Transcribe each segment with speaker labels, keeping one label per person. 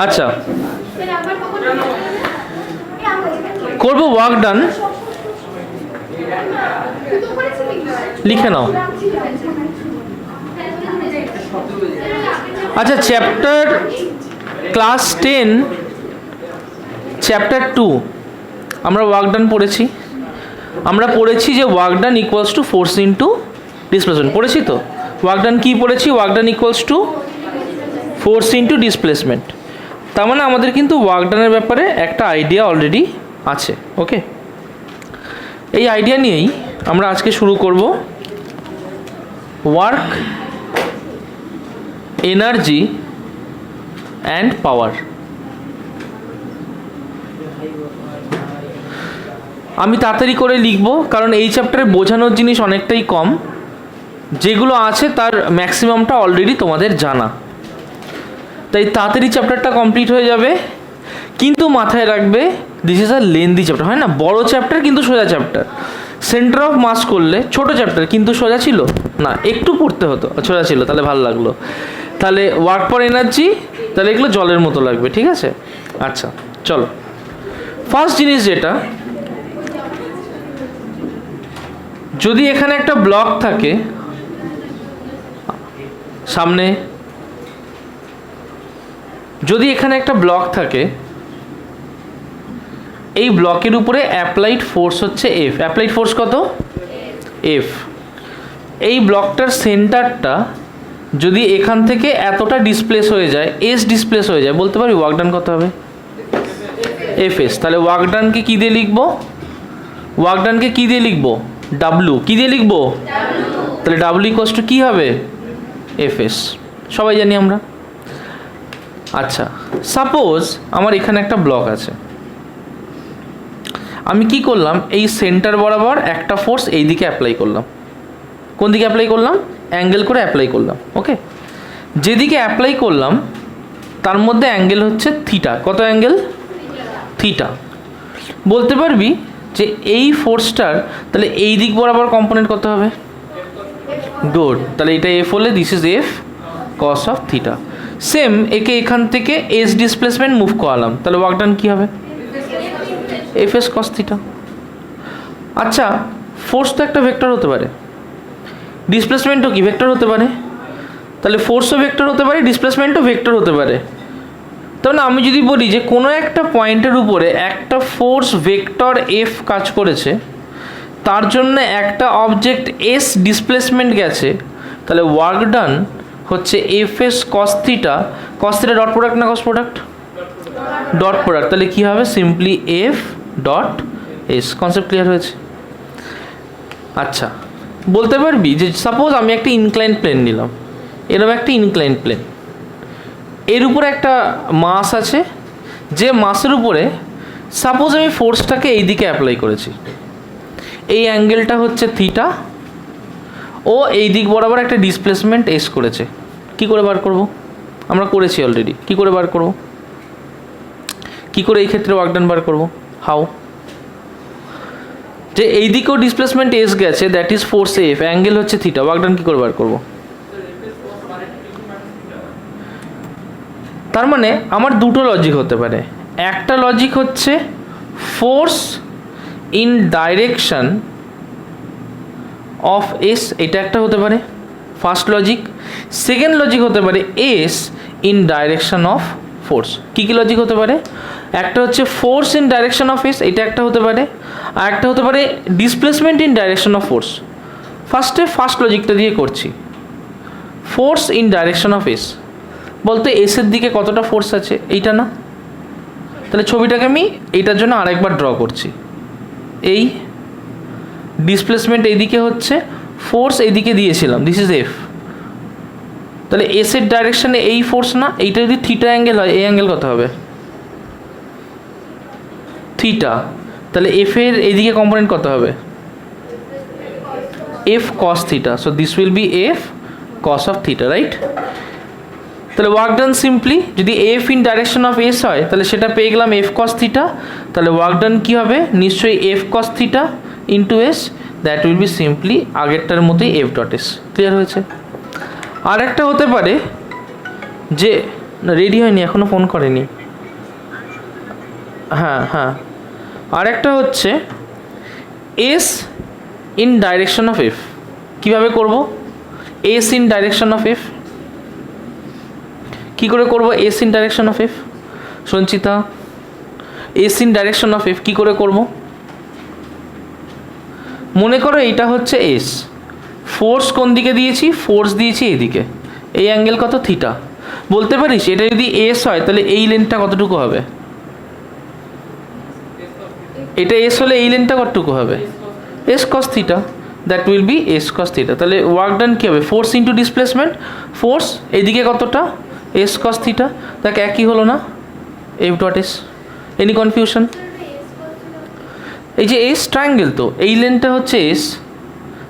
Speaker 1: আচ্ছা, করবো work done, লিখে নাও। আচ্ছা, চ্যাপ্টার ক্লাস 10 চ্যাপ্টার 2 আমরা ওয়ার্ক ডান পড়েছি। আমরা পড়েছি যে work done equals to force into displacement, পড়েছি তো। ওয়ার্ক ডান কী পড়েছি? Work done equals to force into displacement. তার মানে আমাদের কিন্তু ওয়ার্ক ডানের ব্যাপারে একটা আইডিয়া অলরেডি আছে। ওকে, এই আইডিয়া নিয়েই আমরা আজকে শুরু করব ওয়ার্ক, এনার্জি অ্যান্ড পাওয়ার। আমি তাড়াতাড়ি করে লিখব কারণ এই চ্যাপ্টারে বোঝানোর জিনিস অনেকটাই কম, যেগুলো আছে তার ম্যাক্সিমামটা অলরেডি তোমাদের জানা, তাই তাড়াতাড়ি চ্যাপ্টারটা কমপ্লিট হয়ে যাবে। কিন্তু মাথায় রাখবে this is a lengthy chapter, হয় না? বড় চ্যাপ্টার কিন্তু সোজা চ্যাপ্টার। সেন্টার অফ মাস করলে ছোট চ্যাপ্টার কিন্তু সোজা ছিল না, একটু পড়তে হতো, সোজা ছিল, তাহলে ভালো লাগলো। তাহলে ওয়ার্ক ফর এনার্জি, তাহলে এগুলো জলের মতো লাগবে, ঠিক আছে? আচ্ছা চলো, ফার্স্ট জিনিস যেটা, যদি এখানে একটা ব্লক থাকে সামনে, যদি এখানে একটা ব্লক থাকে, এই ব্লকের উপরে অ্যাপ্লাইড ফোর্স হচ্ছে এফ। অ্যাপ্লাইড ফোর্স কত? এফ। এই ব্লকটার সেন্টারটা যদি এখান থেকে এতটা ডিসপ্লেস হয়ে যায়, এস ডিসপ্লেস হয়ে যায়, বলতে পারি ওয়ার্ক ডান কত হবে? F S. তাহলে ওয়ার্ক ডানকে কী দিয়ে লিখবো? ওয়ার্ক ডানকে কী দিয়ে লিখবো? ডাব্লু। কী দিয়ে লিখবো? তাহলে ডাব্লু ইকুয়ালস টু কী হবে? এফ এস, সবাই জানি আমরা। আচ্ছা, সাপোজ আমার এখানে একটা ব্লক আছে, আমি কি করলাম? এই সেন্টার বরাবর একটা ফোর্স এই দিকে অ্যাপ্লাই করলাম। কোন দিকে অ্যাপ্লাই করলাম? অ্যাঙ্গেল করে অ্যাপ্লাই করলাম। ওকে, যেদিকে অ্যাপ্লাই করলাম তার মধ্যে অ্যাঙ্গেল হচ্ছে থিটা। কত অ্যাঙ্গেল? থিটা। বলতে পারবি যে এই ফোর্সটার তাহলে এই দিক বরাবর কম্পোনেন্ট কত হবে? গুড। তাহলে এটা এফ হলে this is F cos of theta. Same একে এখান থেকে এস ডিসপ্লেসমেন্ট মুভ করালাম, তাহলে ওয়ার্ক ডান কী হবে? F S cos theta. আচ্ছা, ফোর্স তো একটা ভেক্টর হতে পারে, ডিসপ্লেসমেন্টও কি ভেক্টর হতে পারে? তাহলে ফোর্সও ভেক্টর হতে পারে, ডিসপ্লেসমেন্টও ভেক্টর হতে পারে। তাহলে আমি যদি বলি যে কোনো একটা পয়েন্টের উপরে একটা ফোর্স ভেক্টর এফ কাজ করেছে, তার জন্য একটা অবজেক্ট এস ডিসপ্লেসমেন্ট গেছে, তাহলে ওয়ার্ক ডান হচ্ছে F S cos theta. Cos theta dot product না ক্রস প্রোডাক্ট? Dot product. তাহলে কী হবে? Simply F dot S. Concept clear হয়েছে? আচ্ছা, বলতে পারবি যে সাপোজ আমি একটা ইনক্লাইন প্লেন নিলাম, এরকম একটা ইনক্লাইন প্লেন, এর উপরে একটা মাস আছে, যে মাসের উপরে সাপোজ আমি ফোর্সটাকে এই দিকে অ্যাপ্লাই করেছি, এই অ্যাঙ্গেলটা হচ্ছে থিটা, ও এই দিক বরাবর একটা ডিসপ্লেসমেন্ট এস করেছে। কি করে বার করব? আমরা করেছি অলরেডি। কি করে বার করব? কি করে এই ক্ষেত্রে ওয়ার্ক ডান বার করব? হাউ? যে এই দিকেও ডিসপ্লেসমেন্ট এস গেছে, that is force F, angle হচ্ছে থিটা, ওয়ার্ক ডান কী করে বার করব? তার মানে আমার দুটো লজিক হতে পারে। একটা লজিক হচ্ছে force in direction of S, এটা একটা হতে পারে ফার্স্ট লজিক। সেকেন্ড লজিক হতে পারে S in direction of force. কী কী লজিক হতে পারে? একটা হচ্ছে force in direction of S, এটা একটা হতে পারে, আর একটা হতে পারে displacement in direction of force. ফার্স্টে ফার্স্ট লজিকটা দিয়ে করছি। Force in direction of S বলতে এসের দিকে কতটা ফোর্স আছে, এইটা না? তাহলে ছবিটাকে আমি এইটার জন্য আরেকবার ড্র করছি। এই ডিসপ্লেসমেন্ট এইদিকে হচ্ছে, ফোর্স এইদিকে দিয়েছিলাম, দিস ইজ এফ। তাহলে এসের ডাইরেকশানে এই ফোর্স না, এইটা যদি থিটা অ্যাঙ্গেল হয়, এই অ্যাঙ্গেল কত হবে? থিটা। তাহলে এফ এর এইদিকে কম্পোনেন্ট কত হবে? F cos theta. So this will be F cos of theta, right? তাহলে ওয়ার্ক ডান সিম্পলি যদি F in direction of S হয়, তাহলে সেটা পেয়ে গেলাম এফ কস থিটা। তাহলে ওয়ার্ক ডান কী হবে? নিশ্চয়ই F cos theta into S, that will be simply আগেরটার মতোই এফ ডট এস। ক্লিয়ার হয়েছে? আর একটা হতে পারে যে না রেডি হয়নি, এখনও ফোন করেনি। হ্যাঁ হ্যাঁ, আর একটা হচ্ছে S in direction of F. কীভাবে করব S in direction of F? কী করে করব S in direction of F? Sanchita, S in direction of F কী করে করব? মনে করো এইটা হচ্ছে এস, ফোর্স কোন দিকে দিয়েছি? ফোর্স দিয়েছি এইদিকে, এই অ্যাঙ্গেল কত? থিটা। বলতে পারিস এটা যদি এস হয় তাহলে এই লেন্থটা কতটুকু হবে? এটা এস হলে এই লেন্থটা কতটুকু হবে? S cos theta, that will be S cos theta. তাহলে ওয়ার্ক ডান কী হবে? ফোর্স ইন্টু ডিসপ্লেসমেন্ট, ফোর্স এইদিকে কতটা? S cos theta. দেখ একই হলো না, F dot S. Any confusion? এই যে এস ট্রায়াঙ্গেল, তো এই লেন্থটা হচ্ছে এস,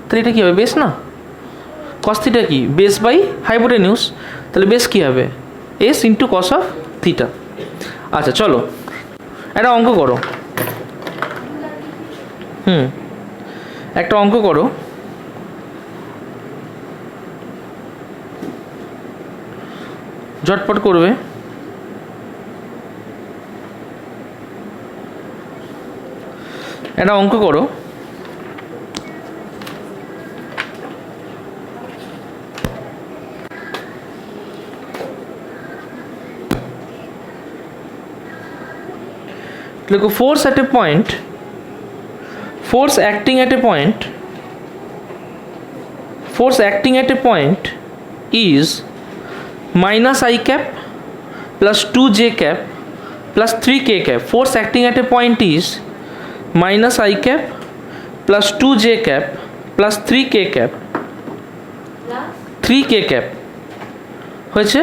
Speaker 1: তাহলে এটা কী হবে? বেস না? কস থিটা কি? বেস বাই হাইপোটেনিউস, তাহলে বেস কী হবে? S into cos of theta. আচ্ছা চলো একটা অঙ্ক করো। একটা অঙ্ক করো। ঝটপট করবে। একটা অঙ্ক করো। দেখো force at a point, force acting at a point, force acting at a point is minus I cap plus 2j cap plus 3k cap. Force acting at a point is minus I cap plus 2j cap plus 3k cap, 3k cap হয়েছে।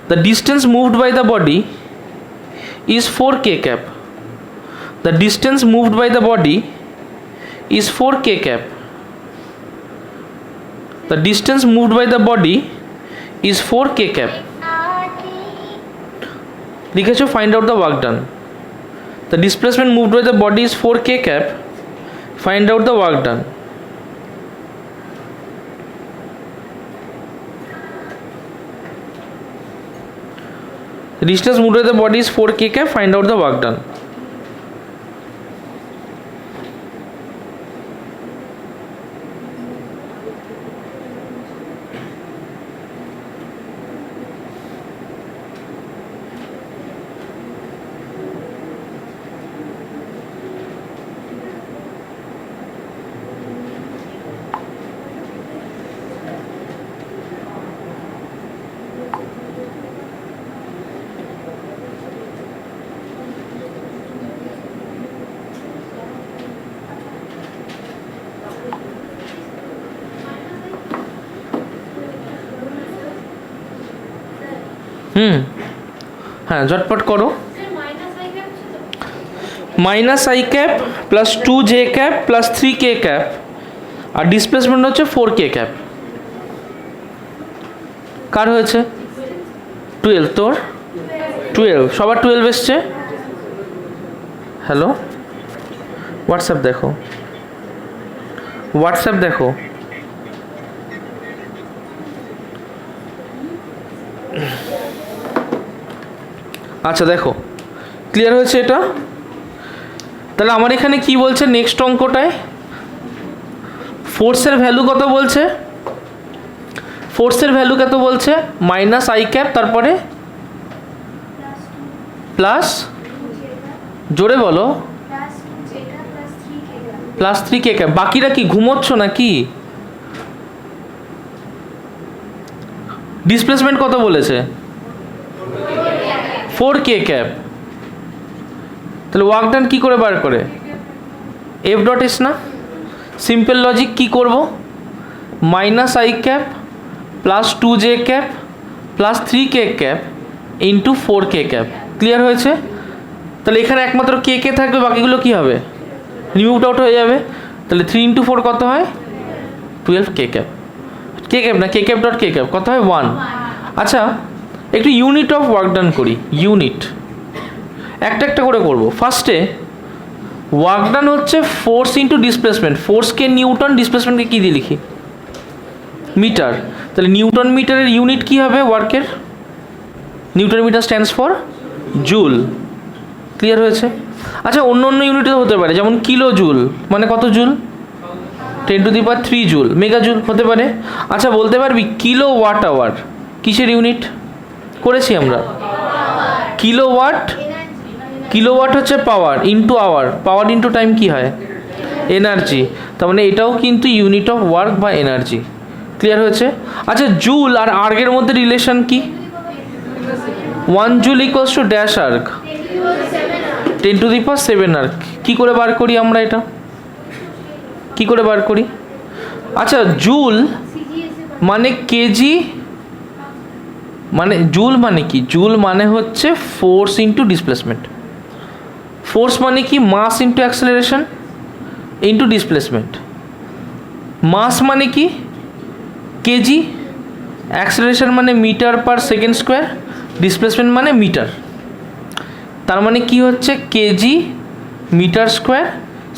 Speaker 1: The distance moved by the body is 4k cap. The distance moved by the body is 4k cap. The distance moved by the body is 4k cap. লিখেছো find out the work done. The displacement moved by the body is 4k cap. Find out the work done. The distance moved by the body is 4k cap. Find out the work done. হ্যাঁ ঝটপট করো। Minus I cap plus 2j cap plus 3k cap, আর displacement হচ্ছে 4k cap. কার হয়েছে? 12। তোর 12, সবার 12 এসছে। Hello, WhatsApp দেখো, হোয়াটসঅ্যাপ দেখো। আচ্ছা দেখো ক্লিয়ার হয়েছে এটা? তাহলে আমার এখানে কি বলছে নেক্সট অঙ্কটায়? ফোর্সের ভ্যালু কত বলছে? ফোর্সের ভ্যালু কত বলছে? মাইনাস আই ক্যাপ, তারপরে প্লাস, জোরে বলো, প্লাস 3k ক্যাপ। বাকিরা কি ঘুমোচ্ছ নাকি? ডিসপ্লেসমেন্ট কত বলেছে? 4k cap. তাহলে ওয়ার্ক ডান কী করে বার করে? এফ ডট এস না? সিম্পল লজিক, কী করব? Minus I cap plus 2j cap plus 3k cap into 4k cap. Clear হয়েছে? তাহলে এখানে একমাত্র কে কে থাকবে, বাকিগুলো কী হবে? রিমুভড আউট হয়ে যাবে। তাহলে 3 × 4 কত হয়? 12k cap. কে ক্যাপ না, কে ক্যাপ ডট কে ক্যাপ কত হয়? 1। আচ্ছা একটু ইউনিট অফ ওয়ার্ক ডান করি। ইউনিট একটা একটা করে করব। ফার্স্টে ওয়ার্ক ডান হচ্ছে ফোর্স ইন্টু ডিসপ্লেসমেন্ট। ফোর্সকে নিউটন, ডিসপ্লেসমেন্টকে কী দিয়ে লিখি? মিটার। তাহলে নিউটন মিটারের ইউনিট কী হবে ওয়ার্কের? Newton metre stands for joule. Clear হয়েছে? আচ্ছা, অন্য অন্য ইউনিটও হতে পারে, যেমন কিলো জুল মানে কত জুল? 10⁻³ জুল। মেগা জুল হতে পারে। আচ্ছা, বলতে পারবি কিলো ওয়াট আওয়ার কিসের ইউনিট? করেছি আমরা কিলোওয়াট। কিলোওয়াট হচ্ছে power into hour, power into time কি হয়? এনার্জি। তার মানে এটাও কিন্তু ইউনিট অফ ওয়ার্ক বা এনার্জি। ক্লিয়ার হয়েছে? আচ্ছা, জুল আর আর্গের মধ্যে রিলেশন কি? 1 joule equals to dash erg, 10⁻7 erg. কী করে বার করি আমরা এটা? কি করে বার করি? আচ্ছা, জুল মানে কেজি, মানে জুল মানে কি? জুল মানে হচ্ছে ফোর্স ইন্টু ডিসপ্লেসমেন্ট। ফোর্স মানে কি? Mass into acceleration into displacement. Mass মানে কি? কেজি। অ্যাক্সেলারেশন মানে metre per second square. Displacement মানে মিটার। তার মানে কি হচ্ছে? KG metre square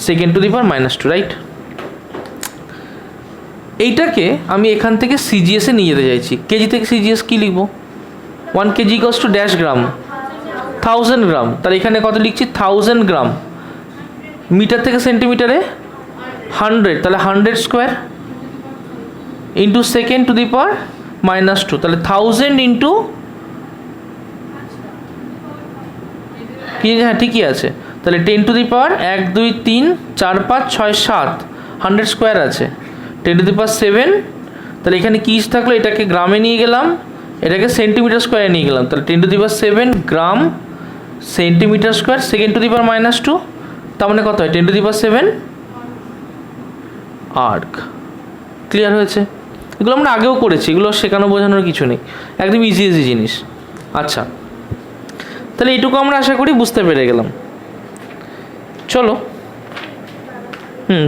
Speaker 1: second, right? এইটাকে আমি এখান থেকে সিজিএসে নিয়ে যেতে চাইছি। কেজি থেকে সিজিএস কি লিখবো? 1 কেজি ইকুয়ালস টু ড্যাশ গ্রাম, 1000 গ্রাম। তাহলে এখানে কত লিখছি? 1000 গ্রাম। মিটার থেকে সেন্টিমিটারে 100, তাহলে 100 স্কোয়ার ইন্টু সেকেন্ড⁻²। তাহলে 1000 ইন্টু কি? হ্যাঁ, ঠিকই আছে। তাহলে 10⁻1 2 3 4 5 6 7, 100 স্কোয়ার আছে। 10⁻7। তাহলে এখানে কি থাকলো? এটাকে গ্রামে নিয়ে গেলাম, এটাকে সেন্টিমিটার স্কোয়ারে নিয়ে গেলাম। তাহলে 10⁻7 গ্রাম সেন্টিমিটার স্কোয়ার সেকেন্ড⁻²। তার মানে কত হয়? 10⁻7 আর্গ। ক্লিয়ার হয়েছে? এগুলো আমরা আগেও করেছি, এগুলো শেখানো বোঝানোর কিছু নেই, একদম ইজি ইজি জিনিস। আচ্ছা, তাহলে এইটুকু আমরা আশা করি বুঝতে পেরে গেলাম। চলো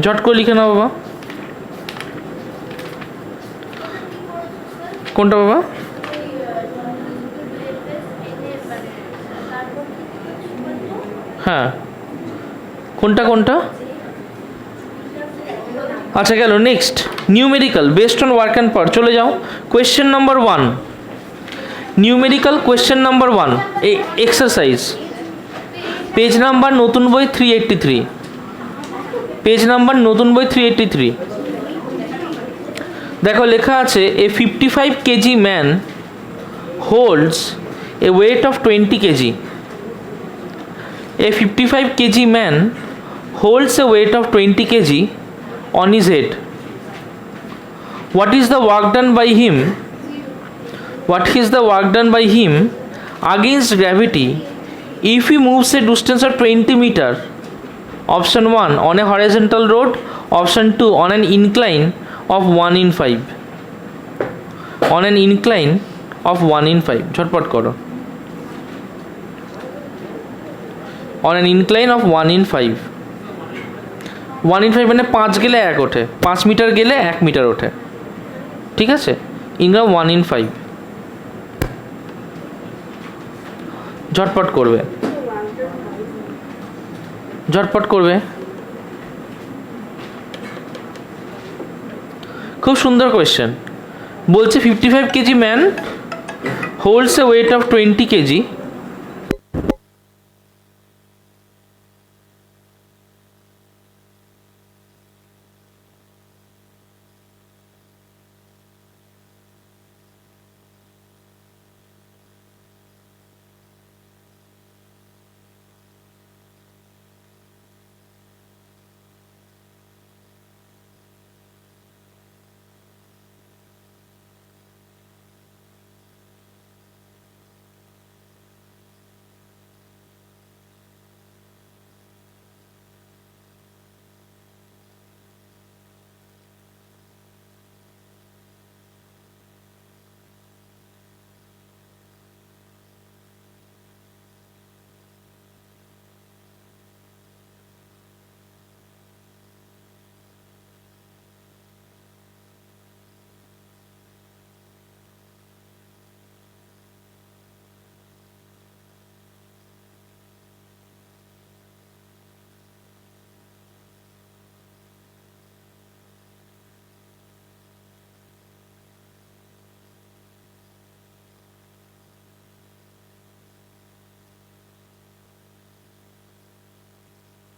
Speaker 1: ঝট করে লিখে নাও বাবা। কোনটা বাবা? হ্যাঁ, কোনটা কোনটা? আচ্ছা, গেল। Next, numerical based on work and power. চলে যাও question number 1। Numerical question number 1, এই এক্সারসাইজ, পেজ নাম্বার নতুন বই 383, পেজ নাম্বার নতুন বই 383। দেখো লেখা আছে, এ 55 KG man holds A weight of 20 KG. A 55 KG man holds a weight of 20 kg on his head. What is the work done by him? What is the work done by him against gravity if he moves a distance of 20 meter? Option 1 on a horizontal road. Option 2 on an incline of 1 in 5. On an incline of 1 in 5. ঝটপট করো। On an incline of 1 in 5. 1 in 5 মানে 5 গেলে 1 ওঠে, 5 metre গেলে 1 metre ওঠে। ঠিক আছে? ইংরা 1 in 5। ঝটপট করবে, ঝটপট করবে। খুব সুন্দর কোয়েশ্চেন। বলছে 55 KG man holds A weight of 20 KG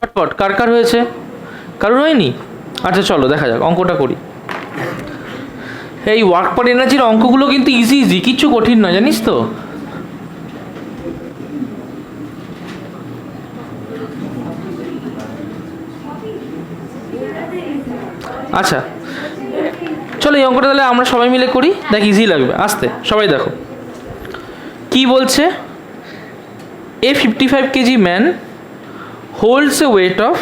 Speaker 1: ঝটপট কার কার হয়েছে? কারোর হয়নি? আচ্ছা চলো দেখা যাক, অঙ্কটা করি। এই ওয়ার্ক পার এনার্জির অঙ্কগুলো কিন্তু ইজি ইজি, কিচ্ছু কঠিন নয়, জানিস তো। আচ্ছা চলো এই অঙ্কটা তাহলে আমরা সবাই মিলে করি, দেখ ইজি লাগবে। আসতে সবাই দেখো কি বলছে। এ 55 KG man holds A weight of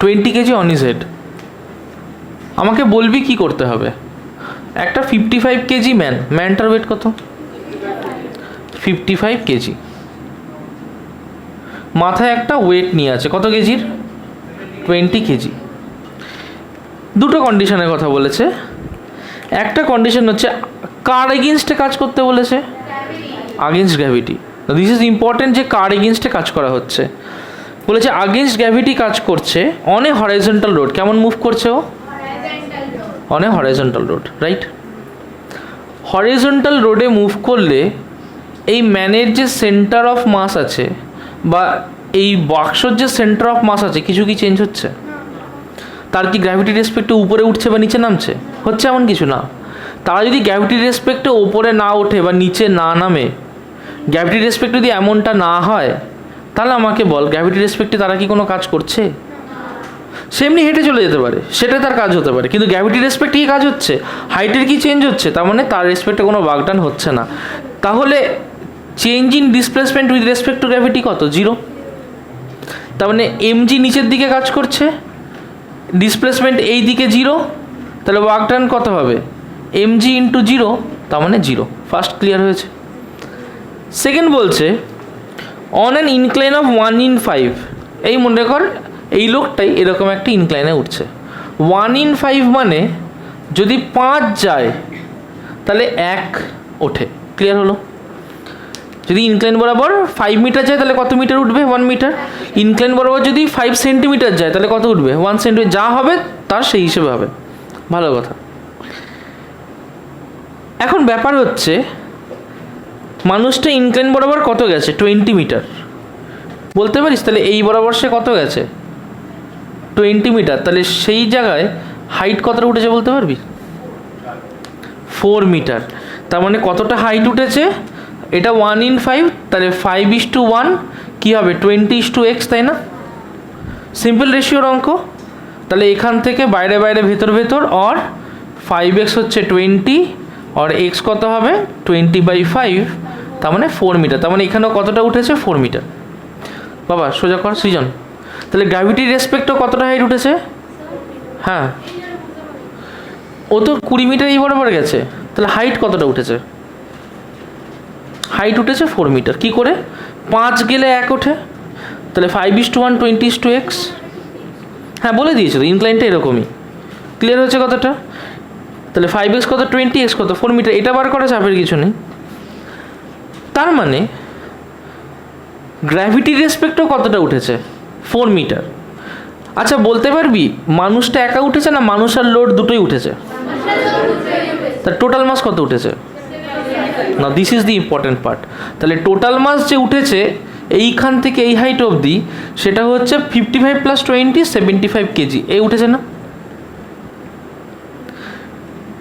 Speaker 1: 20 KG on his head. আমাকে বলবি কি করতে হবে। একটা 55 কেজি ম্যানটার ওয়েট কত? 55 কেজি। মাথায় একটা ওয়েট নিয়ে আছে কত কেজির? 20 কেজি। দুটো কন্ডিশনের কথা বলেছে। একটা কন্ডিশন হচ্ছে কার এগেনস্টে কাজ করতে বলেছে? Against gravity. This is important যে কার এগেনস্টে কাজ করা হচ্ছে। বলেছে আগেনস্ট গ্র্যাভিটি কাজ করছে অন এ হরাইজন্টাল রোড। কেমন মুভ করছে ও? On a horizontal road, right. Horizontal রোডে মুভ করলে এই ম্যানের যে সেন্টার অফ মাস আছে বা এই বাক্সর যে সেন্টার অফ মাস আছে কিছু কি চেঞ্জ হচ্ছে? তার কি গ্র্যাভিটি রেসপেক্টে উপরে উঠছে বা নিচে নামছে? হচ্ছে এমন কিছু না। তারা যদি গ্র্যাভিটি রেসপেক্টে ওপরে না ওঠে বা নিচে না নামে, গ্র্যাভিটি রেসপেক্ট যদি এমনটা না হয়, তাহলে আমাকে বল গ্র্যাভিটি রেসপেক্টে তারা কি কোনো কাজ করছে? সেমনি হেঁটে চলে যেতে পারে, সেটা তার কাজ হতে পারে, কিন্তু গ্র্যাভিটি রেসপেক্টে কি কাজ হচ্ছে? হাইটের কি চেঞ্জ হচ্ছে? তার মানে তার রেসপেক্টে কোনো বাগডান হচ্ছে না। তাহলে change in displacement with respect to gravity কত? 0। তার মানে এমজি নিচের দিকে কাজ করছে, ডিসপ্লেসমেন্ট এই দিকে 0, তাহলে ওয়ার্ক ডান কত হবে? এমজি ইন্টু 0, তার মানে 0। ফার্স্ট ক্লিয়ার হয়েছে। সেকেন্ড বলছে অন অ্যান ইনক্লাইন অফ 1/5। এই মনে কর এই লোকটাই এরকম একটা ইনক্লাইনে উঠছে। 1/5 মানে যদি 5 যায় তাহলে 1 ওঠে। ক্লিয়ার হলো? যদি ইনক্লাইন বরাবর 5 মিটার যায় তাহলে কত মিটার উঠবে? 1 মিটার। ইনক্লাইন বরাবর যদি 5 সেন্টিমিটার যায় তাহলে কত উঠবে? 1 সেন্টিমিটার। যা হবে তার সেই হিসেবে হবে। ভালো কথা। এখন ব্যাপার হচ্ছে মানুষটা ইনক্লাইন বরাবর কত গেছে? 20 মিটার। বলতে পারিস তাহলে এই বরাবর সে কত গেছে? 20 মিটার। তাহলে সেই জায়গায় হাইট কতটা উঠেছে বলতে পারবি? 4 মিটার। তার মানে কতটা হাইট উঠেছে? এটা 1/5, তাহলে 5:1 কী হবে? 20:x, তাই না? সিম্পল রেশিওর অঙ্ক। তাহলে এখান থেকে বাইরে বাইরে ভেতর ভেতর, অর 5x হচ্ছে 20, আর x কত হবে? 20/5, তার মানে 4 মিটার। তার মানে এখানেও কতটা উঠেছে? 4 মিটার। বাবা সোজা কর সৃজন। তাহলে গ্র্যাভিটির রেসপেক্টও কতটা হাইট উঠেছে? হ্যাঁ, ও তো 20 মিটার এই বরাবর গেছে, তাহলে হাইট কতটা উঠেছে? হাইট উঠেছে 4 মিটার। কী করে? 5 গেলে 1 ওঠে, তাহলে 5:1 20:x। হ্যাঁ বলে দিয়েছিল ইনক্লাইনটা এরকমই। ক্লিয়ার হচ্ছে কতটা? তাহলে 5x কত, 20x কত, 4 মিটার। এটা বার করা চাপের কিছু নেই। তার মানে গ্র্যাভিটির রেসপেক্টও কতটা উঠেছে? 4 মিটার। আচ্ছা বলতে পারবি মানুষটা একা উঠেছে না মানুষ আর লোড দুটোই উঠেছে? তার টোটাল মাস কত উঠেছে? না, this is the important part. তাহলে টোটাল মাস যে উঠেছে এইখান থেকে এই হাইট অবধি, সেটা হচ্ছে 55 + 20 75 কেজি। এই উঠেছে না?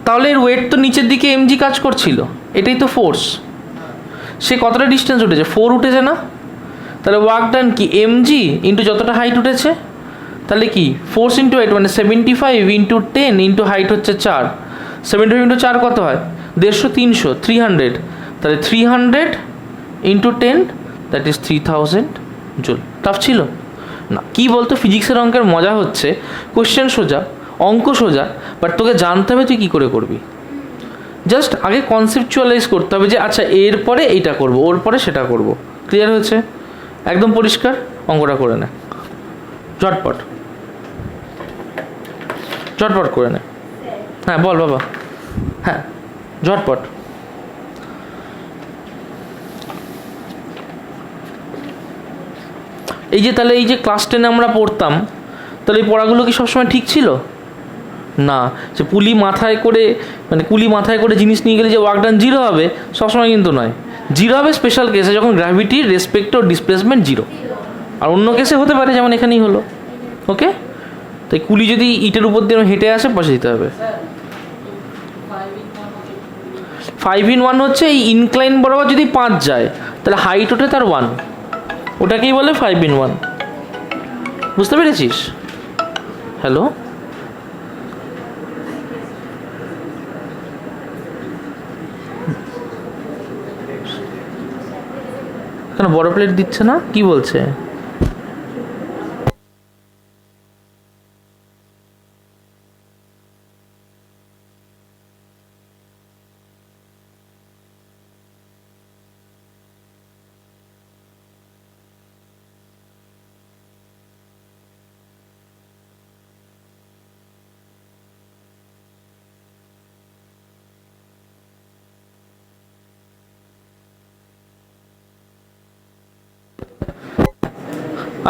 Speaker 1: তাহলে এর ওয়েট তো নিচের দিকে এমজি কাজ করছিল, এটাই তো ফোর্স। সে কতটা ডিস্টেন্স উঠেছে? 4 উঠেছে না? তাহলে ওয়ার্ক ডান কি? এমজি ইন্টু যতটা হাইট উঠেছে, তাহলে কি ফোর্স ইন্টু হাইট, মানে 75 ইন্টু 10 ইন্টু হাইট হচ্ছে 4। 75 ইন্টু 4 কত হয়? 150, 300, 300। তাহলে 300 into 10, that is 3000 joule. Tough ছিল না? কি বলতো, ফিজিক্সের অঙ্কের মজা হচ্ছে কোশ্চেন সোজা, অঙ্ক সোজা, বাট তোকে জানতে হবে তুই কী করে করবি। জাস্ট আগে কনসেপচুয়ালাইজ করতে হবে যে আচ্ছা এর পরে এইটা করব, ওর পরে সেটা করব। ক্লিয়ার হয়েছে? একদম পরিষ্কার। অঙ্কটা করে নে ঝটপট, ঝটপট করে নে। হ্যাঁ বল বাবা। হ্যাঁ ঝটপট। এই যে তাহলে এই যে ক্লাস 10 আমরা পড়তাম, তাহলে এই পড়াগুলো কি সবসময় ঠিক ছিল? না। সে কুলি মাথায় করে জিনিস নিয়ে গেলে যে ওয়ার্ক ডান 0 হবে, সবসময় কিন্তু নয়। 0 হবে স্পেশাল কেসে, যখন গ্র্যাভিটির রেসপেক্ট ও ডিসপ্লেসমেন্ট 0। আর অন্য কেসে হতে পারে, যেমন এখানেই হলো। ওকে, তাই কুলি যদি ইটের উপর দিয়ে হেঁটে আসে, পয়সা দিতে হবে। 5 in 1 হচ্ছে এই ইনক্লাইন বরাবর যদি 5 যায়, তাহলে হাইট ওঠে তার 1, ওটাকেই বলে 5 in 1। বুঝতে পেরেছিস? হ্যালো, কেন বড় প্লেট দিচ্ছে না, কি বলছে?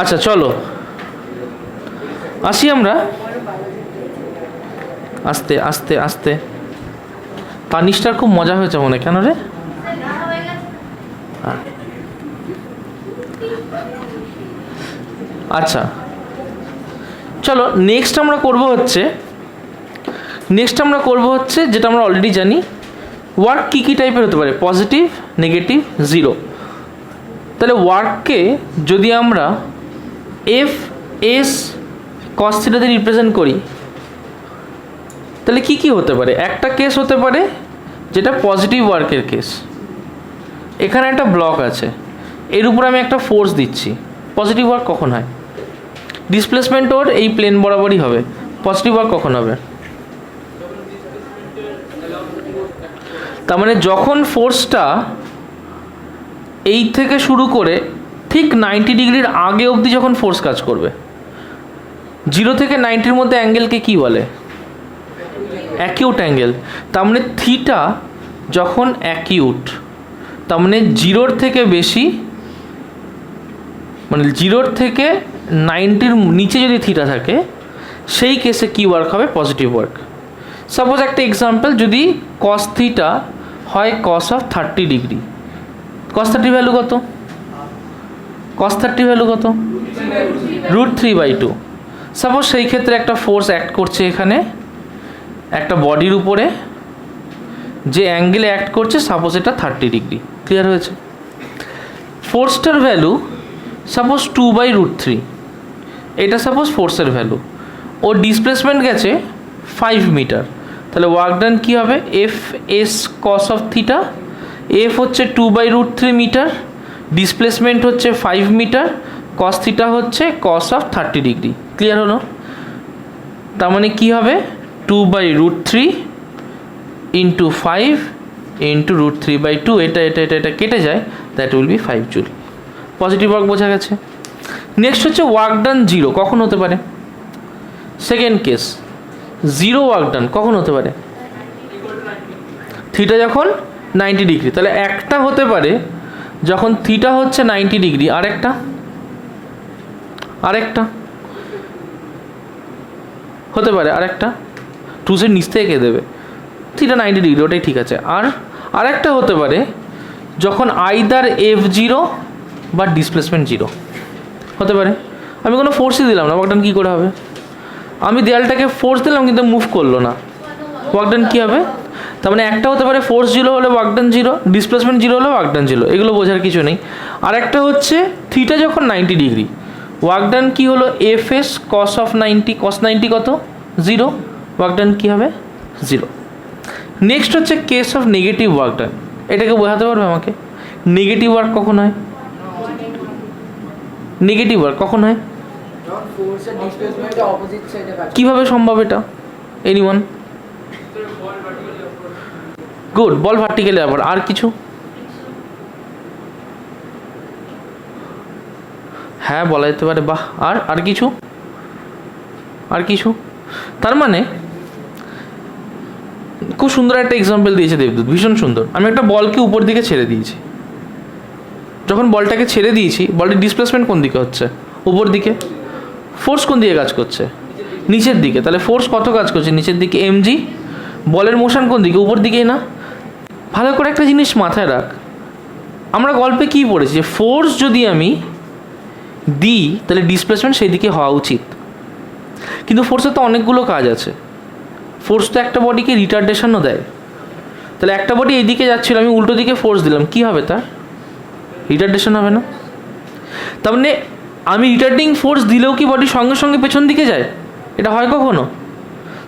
Speaker 1: আচ্ছা চলো আসি আমরা আস্তে আস্তে আস্তে। তানিশটার খুব মজা হয়েছে মনে, কেন রে? আচ্ছা চলো, নেক্সট আমরা করব হচ্ছে যেটা আমরা অলরেডি জানি, ওয়ার্ক কী কী টাইপের হতে পারে, পজিটিভ, নেগেটিভ, জিরো। তাহলে ওয়ার্ককে যদি আমরা এফ এস কস থিটাতে রিপ্রেজেন্ট করি, তাহলে কি কি হতে পারে? একটা কেস হতে পারে যেটা পজিটিভ ওয়ার্কের কেস। এখানে একটা ব্লক আছে, এর উপর আমি একটা ফোর্স দিচ্ছি। পজিটিভ ওয়ার্ক কখন হয়? ডিসপ্লেসমেন্ট ওর এই প্লেন বরাবরই হবে। পজিটিভ ওয়ার্ক কখন হবে? তার মানে যখন ফোর্সটা এই থেকে শুরু করে ঠিক 90 ডিগ্রির আগে অবধি যখন ফোর্স কাজ করবে। 0 থেকে 90-র মধ্যে অ্যাঙ্গেলকে কি বলে? Acute angle. তার মানে থিটা যখন অ্যাকিউট, তার মানে 0-র থেকে বেশি, মানে 0-র থেকে 90-র নিচে যদি থিটা থাকে, সেই কেসে কি ওয়ার্ক হবে? Positive work. সাপোজ একটা এক্সাম্পল, যদি কস থিটা হয় cos of 30 degree, cos 30 value কত? কস 30 ভ্যালু কত? √3/2। সাপোজ সেই ক্ষেত্রে একটা ফোর্স অ্যাক্ট করছে এখানে একটা বডির উপরে, যে অ্যাঙ্গেলে অ্যাক্ট করছে সাপোজ এটা 30 ডিগ্রি। ক্লিয়ার হয়েছে? ফোর্সটার ভ্যালু সাপোজ 2/√3, এটা সাপোজ ফোর্সের ভ্যালু। ও ডিসপ্লেসমেন্ট গেছে 5 মিটার, তাহলে ওয়ার্ক ডান কী হবে? F S cos of theta, F হচ্ছে 2/√3 মিটার, ডিসপ্লেসমেন্ট হচ্ছে 5 মিটার, কস থিটা হচ্ছে কস অফ 30 ডিগ্রি। ক্লিয়ার হলো? তার মানে কী হবে? 2/√3 ইন্টু 5 ইন্টু √3/2, এটা এটা এটা এটা কেটে যায়, that will be 5 joule. Positive work বোঝা গেছে। নেক্সট হচ্ছে ওয়ার্ক ডান জিরো কখন হতে পারে? Second case, zero work done কখন হতে পারে? থিটা যখন 90 ডিগ্রি। তাহলে একটা হতে পারে যখন থিটা হচ্ছে 90 ডিগ্রি, আরেকটা হতে পারে, আরেকটা 2 সেট নিচ থেকে দেবে, থিটা 90 ডিগ্রি, ওটাই ঠিক আছে। আর আরেকটা হতে পারে যখন আইদার F0 বা ডিসপ্লেসমেন্ট 0 হতে পারে। আমি কোনো ফোর্সই দিলাম না, ওয়ার্ক ডান কী করে হবে? আমি দেয়ালটাকে ফোর্স দিলাম কিন্তু মুভ করলো না, ওয়ার্ক ডান কী হবে? তার মানে একটা হতে পারে ফোর্স 0 হলে ওয়ার্ক ডান 0, ডিসপ্লেসমেন্ট 0 হলে ওয়ার্ক ডান 0, এগুলো বোঝার কিছু নেই। আর একটা হচ্ছে থিটা যখন 90 ডিগ্রি, ওয়ার্ক ডান কী হলো? এফ এস কস অফ 90, কস 90 কত? 0, ওয়ার্ক ডান কী হবে? 0। নেক্সট হচ্ছে case of negative work done. এটাকে বোঝাতে পারবে আমাকে? নেগেটিভ ওয়ার্ক কখন হয়? নেগেটিভ ওয়ার্ক কখন হয়? কিভাবে সম্ভব এটা? এনিওয়ান? গুড, বল ভার্টিক্যালি আবার। আর কিছু? হ্যাঁ বলা যেতে পারে। বাহ, আর কিছু? আর কিছু? তার মানে খুব সুন্দর একটা এক্সাম্পল দিয়েছে দেবদূত, ভীষণ সুন্দর। আমি একটা বলকে উপর দিকে ছেড়ে দিয়েছি, যখন বলটাকে ছেড়ে দিয়েছি, বলটির ডিসপ্লেসমেন্ট কোন দিকে হচ্ছে? উপর দিকে। ফোর্স কোন দিকে কাজ করছে? নিচের দিকে। তাহলে ফোর্স কত কাজ করছে? নিচের দিকে, mg। বলের মোশন কোন দিকে? উপর দিকেই না? ভালো করে একটা জিনিস মাথায় রাখ, আমরা গল্পে কী পড়েছি, যে ফোর্স যদি আমি দিই তাহলে ডিসপ্লেসমেন্ট সেই দিকে হওয়া উচিত। কিন্তু ফোর্সের তো অনেকগুলো কাজ আছে। ফোর্স তো একটা বডিকে রিটার্ডেশনও দেয়। তাহলে একটা বডি এইদিকে যাচ্ছিল, আমি উল্টো দিকে ফোর্স দিলাম, কি হবে তার? রিটার্ডেশন হবে না? তার মানে আমি রিটার্ডিং ফোর্স দিলেও কি বডি সঙ্গে সঙ্গে পেছন দিকে যায়? এটা হয় কখনো?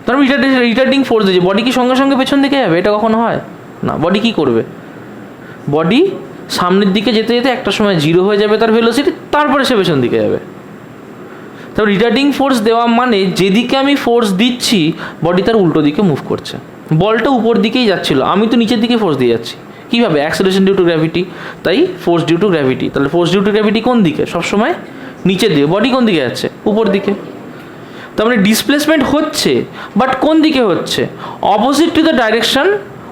Speaker 1: তার রিটার্ডিং ফোর্স দিয়েছে, বডি কি সঙ্গে সঙ্গে পেছন দিকে যাবে? এটা কখনো হয় না। বডি কি করবে? বডি সামনের দিকে যেতে যেতে একটা সময় জিরো হয়ে যাবে তার ভেলোসিটি, তারপরে সে পেছন দিকে যাবে। তারপর রিটার্ডিং ফোর্স দেওয়া মানে যেদিকে আমি ফোর্স দিচ্ছি বডি তার উল্টো দিকে মুভ করছে। বলটা উপর দিকেই যাচ্ছিল, আমি তো নিচের দিকে ফোর্স দিয়ে যাচ্ছি। কীভাবে? অ্যাক্সেলারেশন ডিউ টু গ্র্যাভিটি, তাই ফোর্স ডিউ টু গ্র্যাভিটি। তাহলে ফোর্স ডিউ টু গ্র্যাভিটি কোন দিকে? সবসময় নিচের দিকে। বডি কোন দিকে যাচ্ছে? উপর দিকে। তার মানে ডিসপ্লেসমেন্ট হচ্ছে, বাট কোন দিকে হচ্ছে? Opposite to the direction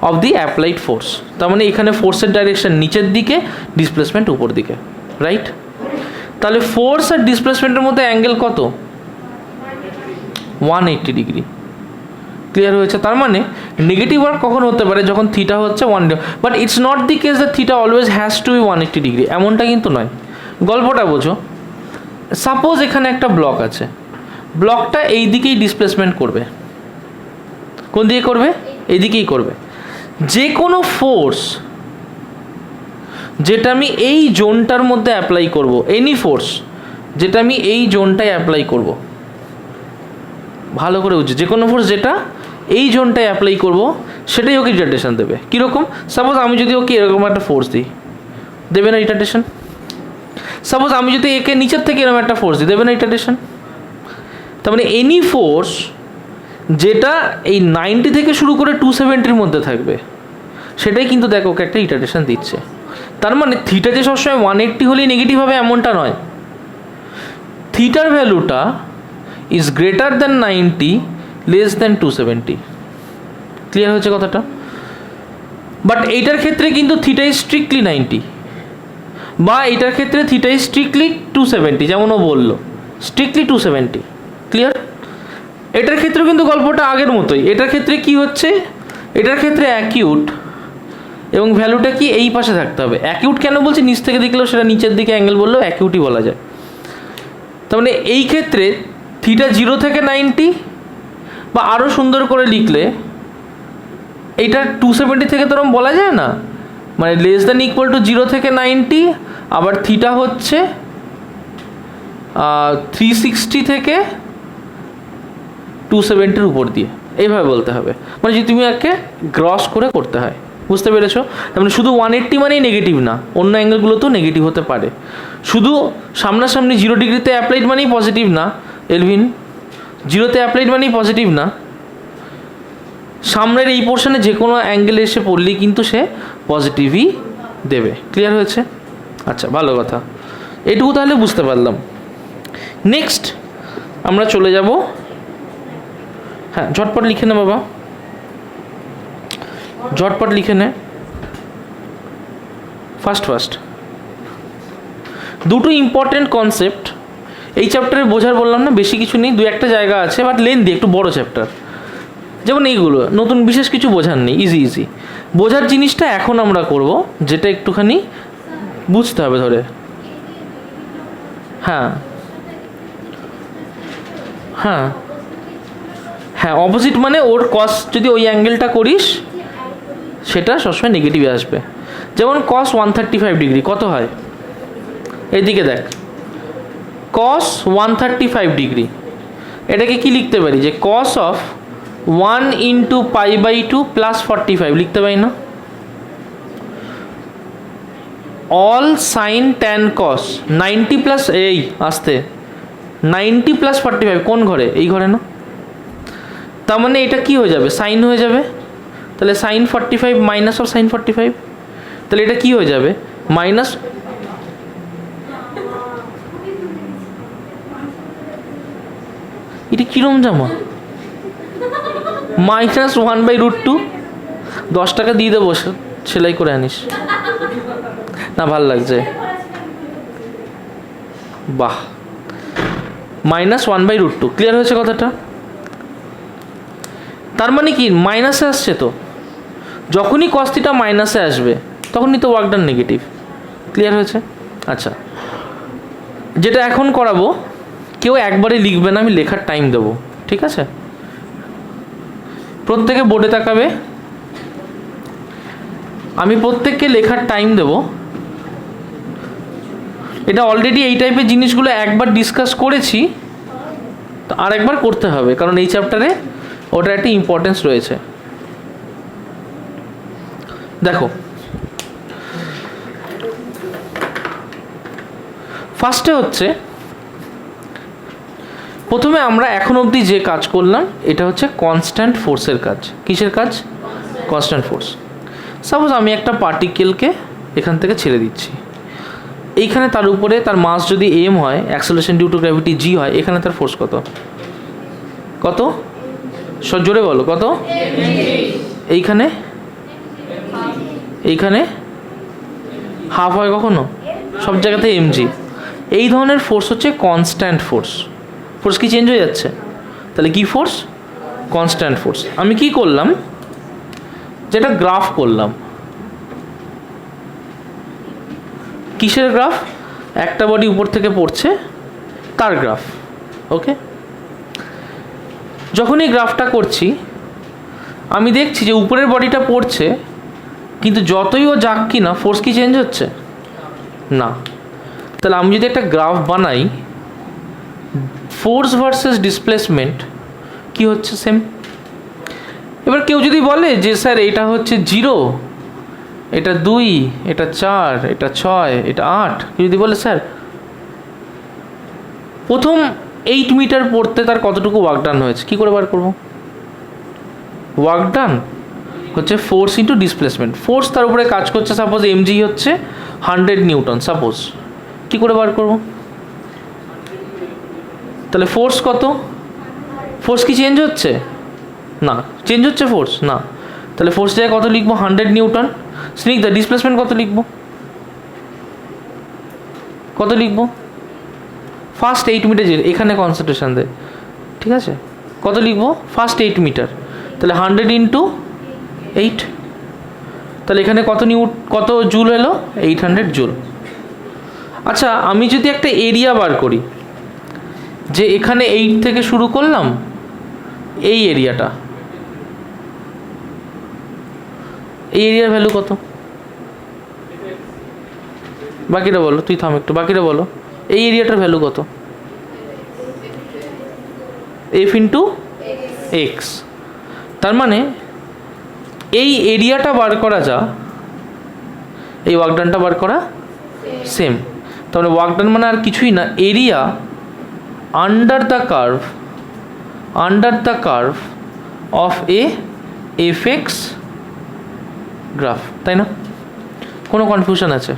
Speaker 1: of the applied force. তার মানে এখানে ফোর্সের ডাইরেকশন নিচের দিকে, ডিসপ্লেসমেন্ট উপর দিকে, রাইট? তাহলে ফোর্স আর ডিসপ্লেসমেন্টের মধ্যে অ্যাঙ্গেল কত? 180 ডিগ্রি। ক্লিয়ার হয়েছে? তার মানে নেগেটিভ ওয়ার্ক কখন হতে পারে? যখন থিটা হচ্ছে 1, but it's not the case that theta always has to be 180 degree, এমনটা কিন্তু নয়। গল্পটা বোঝো। সাপোজ এখানে একটা ব্লক আছে, ব্লকটা এই দিকেই ডিসপ্লেসমেন্ট করবে। কোন দিকে করবে? এই দিকেই করবে। যে কোনো ফোর্স যেটা আমি এই জোনটার মধ্যে অ্যাপ্লাই করব, এনি ফোর্স যেটা আমি এই জোনটায় অ্যাপ্লাই করব, ভালো করে বুঝছি, যে কোনো ফোর্স যেটা এই জোনটায় অ্যাপ্লাই করব সেটাই ওকে রিটার্ডেশন দেবে। কীরকম? সাপোজ আমি যদি ওকে এরকম একটা ফোর্স দিই, দেবে না রিটার্ডেশন? সাপোজ আমি যদি একে নিচের থেকে এরকম একটা ফোর্স দিই, দেবে না রিটার্ডেশন? তার মানে এনি ফোর্স যেটা এই 90 থেকে শুরু করে 270-র মধ্যে থাকবে সেটাই কিন্তু দেখো ওকে একটা রিটার্ডেশন দিচ্ছে। তার মানে থিটা যে সবসময় 180 হলেই নেগেটিভ হবে এমনটা নয়। থিটার ভ্যালুটা is greater than 90, less than 270। Clear হয়েছে কথাটা? বাট এইটার ক্ষেত্রে কিন্তু থিটা ইজ স্ট্রিক্টলি 90, বা এইটার ক্ষেত্রে থিটা ইজ স্ট্রিক্টলি 270, যেমন ও বললো স্ট্রিক্টলি 270। ক্লিয়ার? এটার ক্ষেত্রে কিন্তু গল্পটা আগের মতোই। এটার ক্ষেত্রে কি হচ্ছে? এটার ক্ষেত্রে অ্যাকিউট এবং ভ্যালুটা কি এই পাশে থাকতে হবে। অ্যাকিউট কেন বলছি? নিচ থেকে দেখলেও সেটা নিচের দিকে অ্যাঙ্গেল বললেও অ্যাকিউটই বলা যায়। তার মানে এই ক্ষেত্রে থিটা 0 থেকে 90, বা আরও সুন্দর করে লিখলে এইটা 270 থেকে তো বলা যায় না, মানে লেস দ্যান ইকুয়াল টু 0 থেকে 90, আবার থিটা হচ্ছে 360 থেকে 270-র উপর দিয়ে, এইভাবে বলতে হবে। মানে যদি তুমি একে গ্রস করে করতে হয়, বুঝতে পেরেছো? তার মানে শুধু 180 মানেই নেগেটিভ না, অন্য অ্যাঙ্গেলগুলোতেও নেগেটিভ হতে পারে। শুধু সামনাসামনি 0 ডিগ্রিতে অ্যাপ্লাইড মানেই পজিটিভ না এলভিন, 0-তে অ্যাপ্লাইড মানেই পজিটিভ না। সামনের এই পোর্শনে যে কোনো অ্যাঙ্গেলে এসে পড়লেই কিন্তু সে পজিটিভই দেবে। ক্লিয়ার হয়েছে? আচ্ছা, ভালো কথা, এটুকু তাহলে বুঝতে পারলাম। নেক্সট আমরা চলে যাব, হ্যাঁ ঝটপট লিখে নে বাবা, ঝটপট লিখে নে। ফার্স্ট দুটো ইম্পর্টেন্ট কনসেপ্ট এই চ্যাপ্টারে বোঝার, বললাম না বেশি কিছু নেই, 2-1টা জায়গা আছে, বাট লেন্থি, একটু বড় চ্যাপ্টার। যেমন এইগুলো নতুন বিশেষ কিছু বোঝার নেই, ইজি বোঝার জিনিসটা এখন আমরা করব, যেটা একটুখানি বুঝতে হবে ধরে। হ্যাঁ হ্যাঁ হ্যাঁ, অপোজিট মানে ওর কস যদি ওই অ্যাঙ্গেলটা করিস সেটা সবসময় নেগেটিভে আসবে। যেমন কস 135 ডিগ্রি কত হয়? এদিকে দেখ, কস 135 ডিগ্রি, এটাকে কি লিখতে পারি? যে কস অফ 1 ইন্টু π/2 প্লাস 45 লিখতে পারি না? অল সাইন ট্যান কস 90 প্লাস, এই আসতে 90 প্লাস 45 কোন ঘরে? এই ঘরে না? তার মানে এটা কি হয়ে যাবে? সাইন হয়ে যাবে। তাহলে সাইন 45 মাইনাস অফ সাইন 45, তাহলে এটা কি হয়ে যাবে? মাইনাস, এটা কিরম জামা? -1/√2, 10 টাকা দিয়ে দেবো, সেলাই করে আনিস না, ভাল লাগছে, বাহ। -1/√2, ক্লিয়ার হয়েছে কথাটা? তার মানে কি মাইনাসে আসছে, তো যখনই কস থিটা মাইনাসে আসবে তখনই তো ওয়ার্ক ডান নেগেটিভ। ক্লিয়ার হয়েছে? আচ্ছা, যেটা এখন করাবো কেউ একবারে লিখবে না, আমি লেখার টাইম দেবো, ঠিক আছে? প্রত্যেকে বোর্ডে তাকাবে, আমি প্রত্যেককে লেখার টাইম দেব। এটা অলরেডি এই টাইপের জিনিসগুলো একবার ডিসকাস করেছি, তো আর একবার করতে হবে, কারণ এই চ্যাপ্টারে ওটার একটা ইম্পর্টেন্স রয়েছে। দেখো, ফার্স্টে হচ্ছে, প্রথমে আমরা এখন অবধি যে কাজ করলাম এটা হচ্ছে কনস্ট্যান্ট ফোর্সের কাজ। কিসের কাজ? Constant force. সাপোজ আমি একটা পার্টিকেলকে এখান থেকে ছেড়ে দিচ্ছি, এইখানে তার উপরে তার মাস যদি এম হয়, অ্যাক্সেলারেশন ডিউ টু গ্র্যাভিটি জি হয়, এখানে তার ফোর্স কত? কত? জোরে বলো, কত? এইখানে এইখানে হাফ হয় কখনো? সব জায়গাতে এমজি। এই ধরনের ফোর্স হচ্ছে কনস্ট্যান্ট ফোর্স। ফোর্স কি চেঞ্জ হয়ে যাচ্ছে? তাহলে কি ফোর্স? Constant force. আমি কি করলাম, যেটা গ্রাফ করলাম, কিসের গ্রাফ? একটা বডি উপর থেকে পড়ছে তার গ্রাফ। ওকে, যখন এই গ্রাফটা করছি আমি দেখছি যে উপরের বডিটা পড়ছে, কিন্তু যতই ও যাক কি না, ফোর্স কি চেঞ্জ হচ্ছে? না। তাহলে আমি যদি একটা গ্রাফ বানাই, ফোর্স ভার্সেস ডিসপ্লেসমেন্ট কি হচ্ছে? সেম। এবার কেউ যদি বলে যে স্যার এটা হচ্ছে 0, এটা 2, এটা 4, এটা 6, এটা 8, কেউ যদি বলে স্যার প্রথম 8 মিটার পড়তে তার কতটুকু ওয়ার্ক ডান হয়েছে, কী করে বার করবো? ওয়ার্ক ডান হচ্ছে ফোর্স ইন্টু ডিসপ্লেসমেন্ট। ফোর্স তার উপরে কাজ করছে, সাপোজ এমজি হচ্ছে 100 নিউটন, সাপোজ। কী করে বার করবো? তাহলে ফোর্স কত? ফোর্স কি চেঞ্জ হচ্ছে? না। চেঞ্জ হচ্ছে ফোর্স? না। তাহলে ফোর্স জায়গায় কত লিখবো? 100 নিউটন। স্নিগ্ধা, ডিসপ্লেসমেন্ট কত লিখবো? কত লিখবো? ফার্স্ট 8 মিটার, এখানে কনসেন্ট্রেশন দেয়, ঠিক আছে? কত লিখবো? First 8 metre. তাহলে 100 ইন্টু 8, তাহলে এখানে কত জুল এলো? 800 জুল। আচ্ছা, আমি যদি একটা এরিয়া বার করি, যে এখানে 8 থেকে শুরু করলাম, এই এরিয়াটা, এই এরিয়ার ভ্যালু কত? বাকিটা বলো, তুই থাম একটু, বাকিটা বলো। এই এরিয়াটার ভ্যালু কত? F into x. তার মানে এই এরিয়াটা বার করা যা, এই ওয়ার্কডানটা বার করা সেম। তাহলে ওয়ার্কডান মানে আর কিছুই না, area under the curve of A F x graph, তাই না? কোনো কনফিউশন আছে?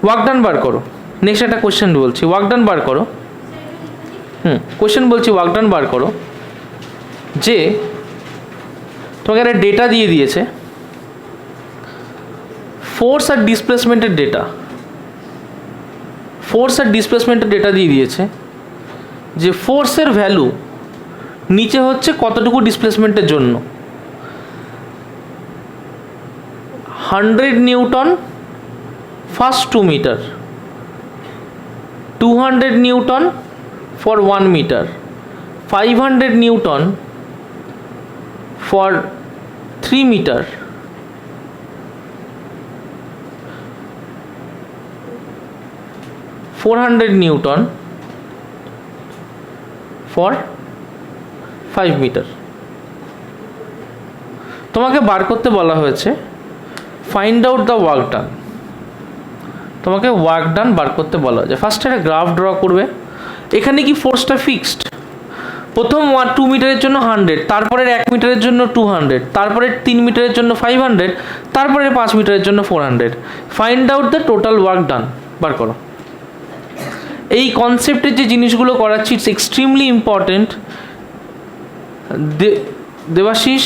Speaker 1: ওয়ার্কডান বার করো। নেক্সট একটা কোয়েশ্চেন বলছি, ওয়ার্কডান বার করো। কোয়েশ্চেন বলছি, ওয়ার্কডান বার করো। যে তোমাকে একটা ডেটা দিয়ে দিয়েছে, ফোর্স আর ডিসপ্লেসমেন্টের ডেটা, ডেটা দিয়ে দিয়েছে যে ফোর্সের ভ্যালু নিচে হচ্ছে কতটুকু ডিসপ্লেসমেন্টের জন্য। 100 newton first 2 metre, 200 newton for 1 metre, 500 newton for 3 metre, 400 newton for 5 metre. তোমাকে বার করতে বলা হয়েছে find out the work done. তোমাকে ওয়ার্ক ডান বার করতে বলা হয়েছে। ফার্স্ট একটা গ্রাফ ড্র করবে। এখানে কি ফোর্সটা ফিক্সড? প্রথম 2 মিটারের জন্য 100, তারপরের 1 মিটারের জন্য 200, তারপরের 3 মিটারের জন্য 500, তারপরের 5 মিটারের জন্য 400। Find out the total work done, বার করো। এই কনসেপ্টের যে জিনিসগুলো করাচ্ছি, ইটস এক্সট্রিমলি ইম্পর্টেন্ট। দেবাশিস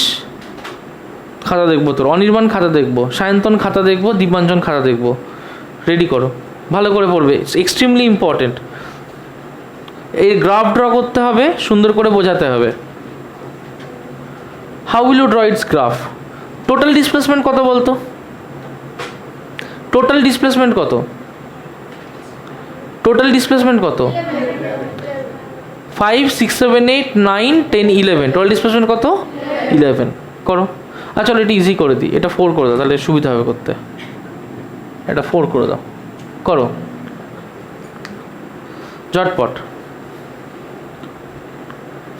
Speaker 1: খাতা দেখবো, তোর অনির্বাণ খাতা দেখবো, সায়ন্তন খাতা দেখবো, দীপাঞ্জন খাতা দেখবো। রেডি করো, ভালো করে পড়বে, ইটস এক্সট্রিমলি ইম্পর্টেন্ট। এই গ্রাফ ড্র করতে হবে, সুন্দর করে বোঝাতে হবে। How will you draw it's graph? Total displacement কত বলতো? টোটাল ডিসপ্লেসমেন্ট কত? টোটাল ডিসপ্লেসমেন্ট কত? 5 6 7 8 9 10 11, টোটাল ডিসপ্লেসমেন্ট কত? 11 করো। আচ্ছা চলো এটা ইজি করে দিই, এটা 4 করে দাও, তাহলে সুবিধা হবে করতে। এটা 4 করে দাও, করো ঝটপট।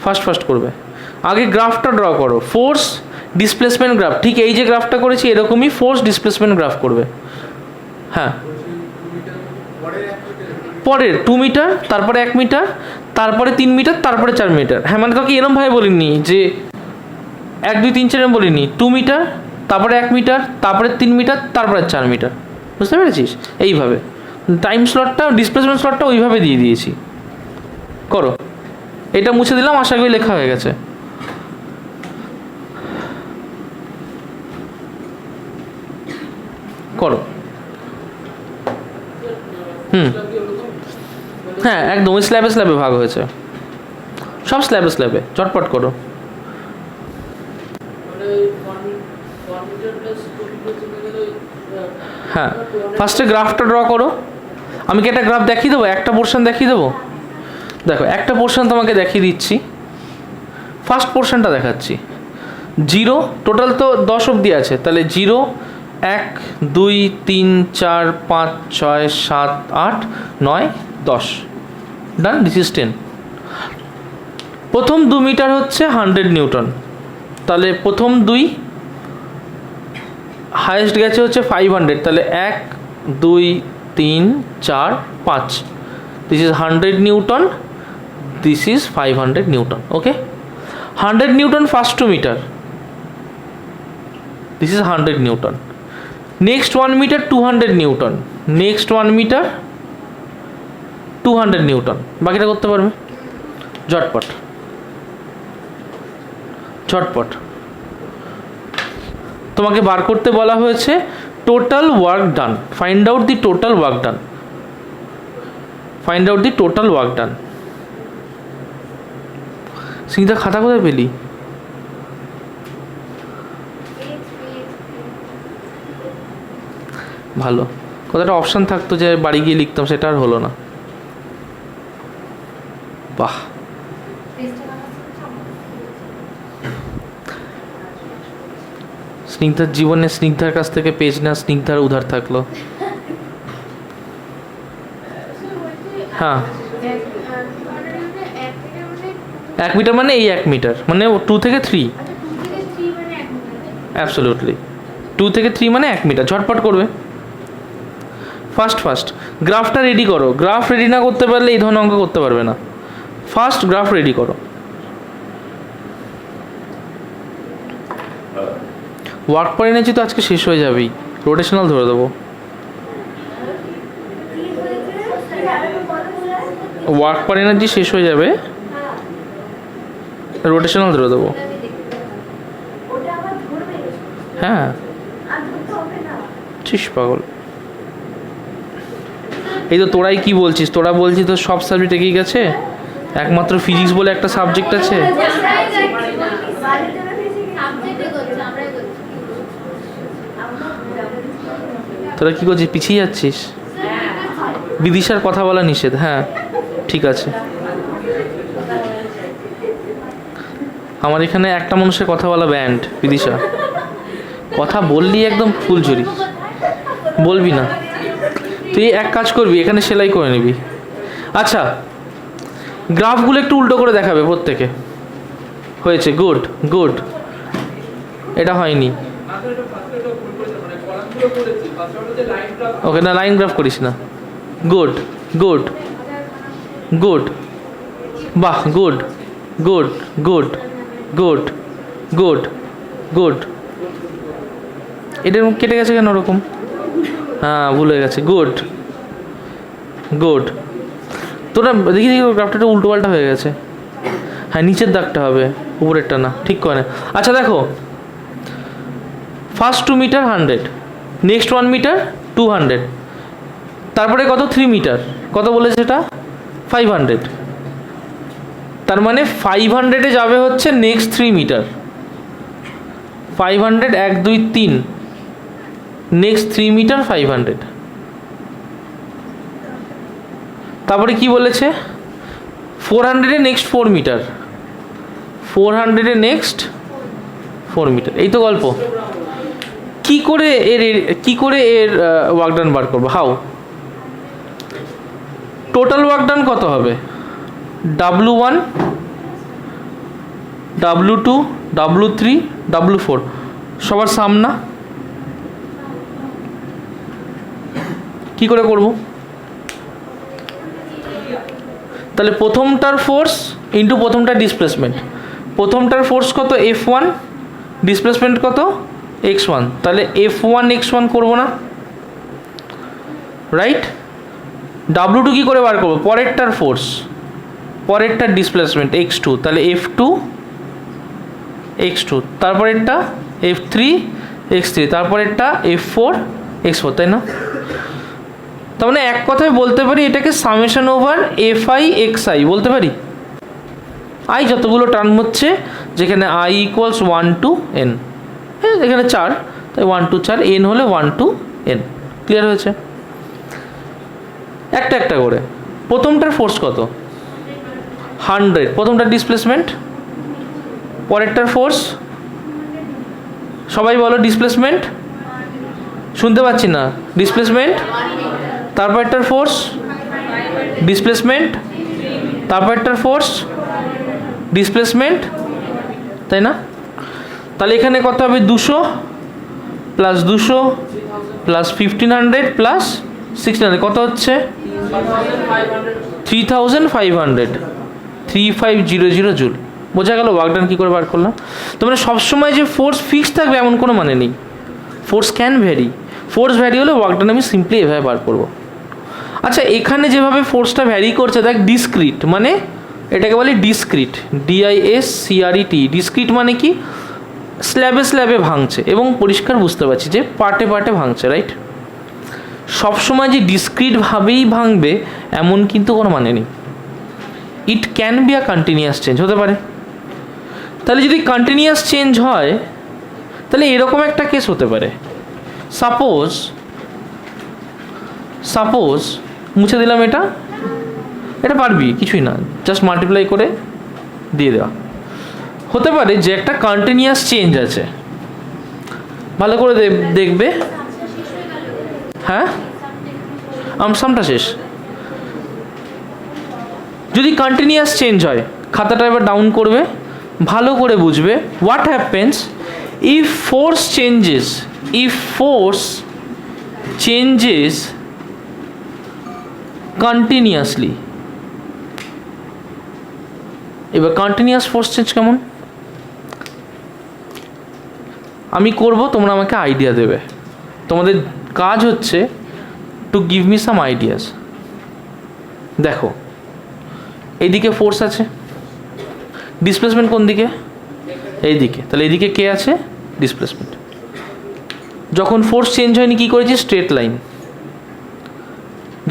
Speaker 1: ফার্স্ট করবে। আগে গ্রাফটা ড্র করো, ফোর্স ডিসপ্লেসমেন্ট গ্রাফ। ঠিক এই যে গ্রাফটা করেছি এরকমই ফোর্স ডিসপ্লেসমেন্ট গ্রাফ করবে। হ্যাঁ, পরের 2 মিটার, তারপরে 1 মিটার, তারপরে 3 মিটার, তারপরে 4 মিটার। হ্যাঁ মানে তোকে এরমভাবে বলিনি যে 1 2 3 4 এরম বলিনি, 2 মিটার, তারপরে 1 মিটার, তারপরে 3 মিটার, তারপরে 4 মিটার। বুঝতে পেরেছিস? এইভাবে টাইম স্লটটা, ডিসপ্লেসমেন্ট স্লটটা ওইভাবে দিয়ে দিয়েছি। করো, এটা মুছে দিলাম, আশা করি লেখা হয়ে গেছে। করো। হ্যাঁ একদম, ওই স্ল্যাবে ভাগ হয়েছে, সব স্ল্যাবে চটপট করো। হ্যাঁ ফার্স্টে গ্রাফটা ড্র করো। আমি কি একটা গ্রাফ দেখিয়ে দেবো, একটা পোর্শন দেখিয়ে দেবো? দেখো একটা পোর্শন তোমাকে দেখিয়ে দিচ্ছি, ফার্স্ট পোর্শনটা দেখাচ্ছি। 0 টোটাল তো 10 অবধি আছে, তাহলে 0 1 2 3 4 5 6 7 8 9 10, ডান। This is 10। প্রথম 2 মিটার হচ্ছে 100 নিউটন, তাহলে প্রথম 2, হাইয়েস্ট গেছে হচ্ছে 500, তাহলে 1 2 3 4 5, this is 100 newton, this is 500 newton. Okay, 100 newton first 2 metre, this is 100 newton. Next 1 metre 200 newton, next 1 metre 200 newton. বাকিটা করতে পারবে ঝটপট। তোমাকে বার করতে বলা হয়েছে total work done, find out the total work done, find out the total work done. সিংদা খাতা কোথায় পেলি? ভালো, কতটা অপশান থাকতো যে বাড়ি গিয়ে লিখতাম, সেটা আর হলো না। বাহ, স্নিগ্ধার জীবনে স্নিগ্ধার কাছ থেকে পেজ না, স্নিগ্ধার উধার থাকলো। হ্যাঁ 1 মিটার মানে এই 1 মিটার মানে 2 থেকে 3, অ্যাবসলিউটলি 2 থেকে 3 মানে 1 মিটার। ঝটপট করবে। ফার্স্ট গ্রাফটা রেডি করো। গ্রাফ রেডি না করতে পারলে এই ধরনের অঙ্ক করতে পারবে না। ফার্স্ট গ্রাফ রেডি করো। ওয়ার্ক পার এনার্জি তো আজকে শেষ হয়ে যাবেই, রোটেশনাল ধরে দেবো। ওয়ার্ক পার এনার্জি শেষ হয়ে যাবে, রোটেশনাল ধরে দেবো। হ্যাঁ চিস পাগল, এই তো তোরাই কি বলছিস, তোরা বলছিস তো সব সাবজেক্ট এগিয়ে গেছে, একমাত্র ফিজিক্স বলে একটা সাবজেক্ট আছে। তোরা কি করছিস, পিছিয়ে যাচ্ছিস? বিদিশার কথা বলা নিষেধ। হ্যাঁ ঠিক আছে, আমার এখানে একটা মানুষের কথা বলা ব্যান্ড। বিদিশা কথা বললি একদম ফুলঝুরি, বলবি না। তুই এক কাজ করবি, এখানে সেলাই করে নিবি। আচ্ছা গ্রাফগুলো একটু উল্টো করে দেখাবে প্রত্যেকে। হয়েছে, গুড। এটা হয়নি। ওকে না, লাইন গ্রাফ করিস না। গুড বাহ, গুড। এটা কেটে গেছে কেন ওরকম? হ্যাঁ ভুলে গেছে। গুড। তোরা দেখি গ্রাফটা একটু উল্টো পাল্টা হয়ে গেছে। হ্যাঁ নিচের দাগটা হবে, উপরেরটা না। ঠিক করে। আচ্ছা দেখো, ফার্স্ট 2 মিটার 100, নেক্সট 1 মিটার 200, তারপরে কত 3 মিটার, কত বলেছে এটা 500। তার মানে 500-এ যাবে হচ্ছে নেক্সট 3 মিটার। 500 1 2 3, next 3 metre 500। তারপরে কি বলেছে 400 নেক্সট 4 মিটার, 400 নেক্সট 4 মিটার, এই তো গল্প। কি করে এর ওয়ার্ক ডান বার করবো? হাউ? টোটাল ওয়ার্ক ডান কত হবে? W1 W2 W3 W4 সবার সামনা। কি করে করব? তাহলে প্রথমটার ফোর্স ইন্টু প্রথমটার ডিসপ্লেসমেন্ট। প্রথমটার ফোর্স কত? F1, ডিসপ্লেসমেন্ট কত? x1। তাহলে F1 x1 করব না, রাইট? W2 কি করে বার করবো? পরেরটার ফোর্স, পরেরটার ডিসপ্লেসমেন্ট x2, তাহলে F2 x2, তারপরেরটা F3 x3, তারপরেরটা F4 x4, তাই না? তার মানে এক কথায় বলতে পারি এটাকে সামেশন ওভার Fi xi বলতে পারি। আই যতগুলো টার্ম হচ্ছে, যেখানে i ইকুয়ালস 1 to n, এখানে 4, তাই 1 to 4, n হলে 1 to n। ক্লিয়ার হয়েছে? একটা একটা করে। প্রথমটার ফোর্স কত? 100, প্রথমটার ডিসপ্লেসমেন্ট, পরেরটার ফোর্স সবাই বলো, ডিসপ্লেসমেন্ট, শুনতে পাচ্ছি না, ডিসপ্লেসমেন্ট, তারপরটার ফোর্স, ডিসপ্লেসমেন্ট, তারপরটার ফোর্স, ডিসপ্লেসমেন্ট, তাই না? তাহলে এখানে কত হবে? 200 প্লাস 200 প্লাস 1500 প্লাস 1600 কত হচ্ছে? 3500, 3500 জুল। বোঝা গেল ওয়ার্ক ডান কী করে বার করলাম? তো মানে সবসময় যে ফোর্স ফিক্স থাকবে এমন কোনো মানে নেই, force can vary. Force vary হলে ওয়ার্ক ডান আমি সিম্পলি এভাবে বার করবো। আচ্ছা, এখানে যেভাবে ফোর্সটা ভ্যারি করছে দেখ, ডিসক্রিট, মানে এটাকে বলে ডিসক্রিট, DISCRET। ডিসক্রিট মানে কি? স্ল্যাবে স্ল্যাবে ভাঙছে, এবং পরিষ্কার বুঝতে পারছি যে পার্টে পার্টে ভাঙছে, রাইট? সবসময় যে ডিসক্রিটভাবেই ভাঙবে এমন কিন্তু কোনো মানে নেই। It can be a continuous change, হতে পারে। তাহলে যদি কন্টিনিউয়াস চেঞ্জ হয় তাহলে এরকম একটা কেস হতে পারে। সাপোজ মুছে দিলাম এটা, এটা পারবি, কিছুই না, জাস্ট মাল্টিপ্লাই করে দিয়ে দেওয়া। হতে পারে যে একটা কন্টিনিউয়াস চেঞ্জ আছে, ভালো করে দেখবে। হ্যাঁ, সামটা শেষ। যদি কন্টিনিউয়াস চেঞ্জ হয়, খাতাটা এবার ডাউন করবে, ভালো করে বুঝবে। What happens if force changes continuously. এবার কন্টিনিউয়াস ফোর্স চেঞ্জ কেমন আমি করব, তোমরা আমাকে আইডিয়া দেবে। তোমাদের কাজ হচ্ছে to give me some ideas. দেখো, এইদিকে ফোর্স আছে, ডিসপ্লেসমেন্ট কোন দিকে? এইদিকে। তাহলে এইদিকে কে আছে? ডিসপ্লেসমেন্ট। যখন ফোর্স চেঞ্জ হয়নি কী করেছি? Straight line.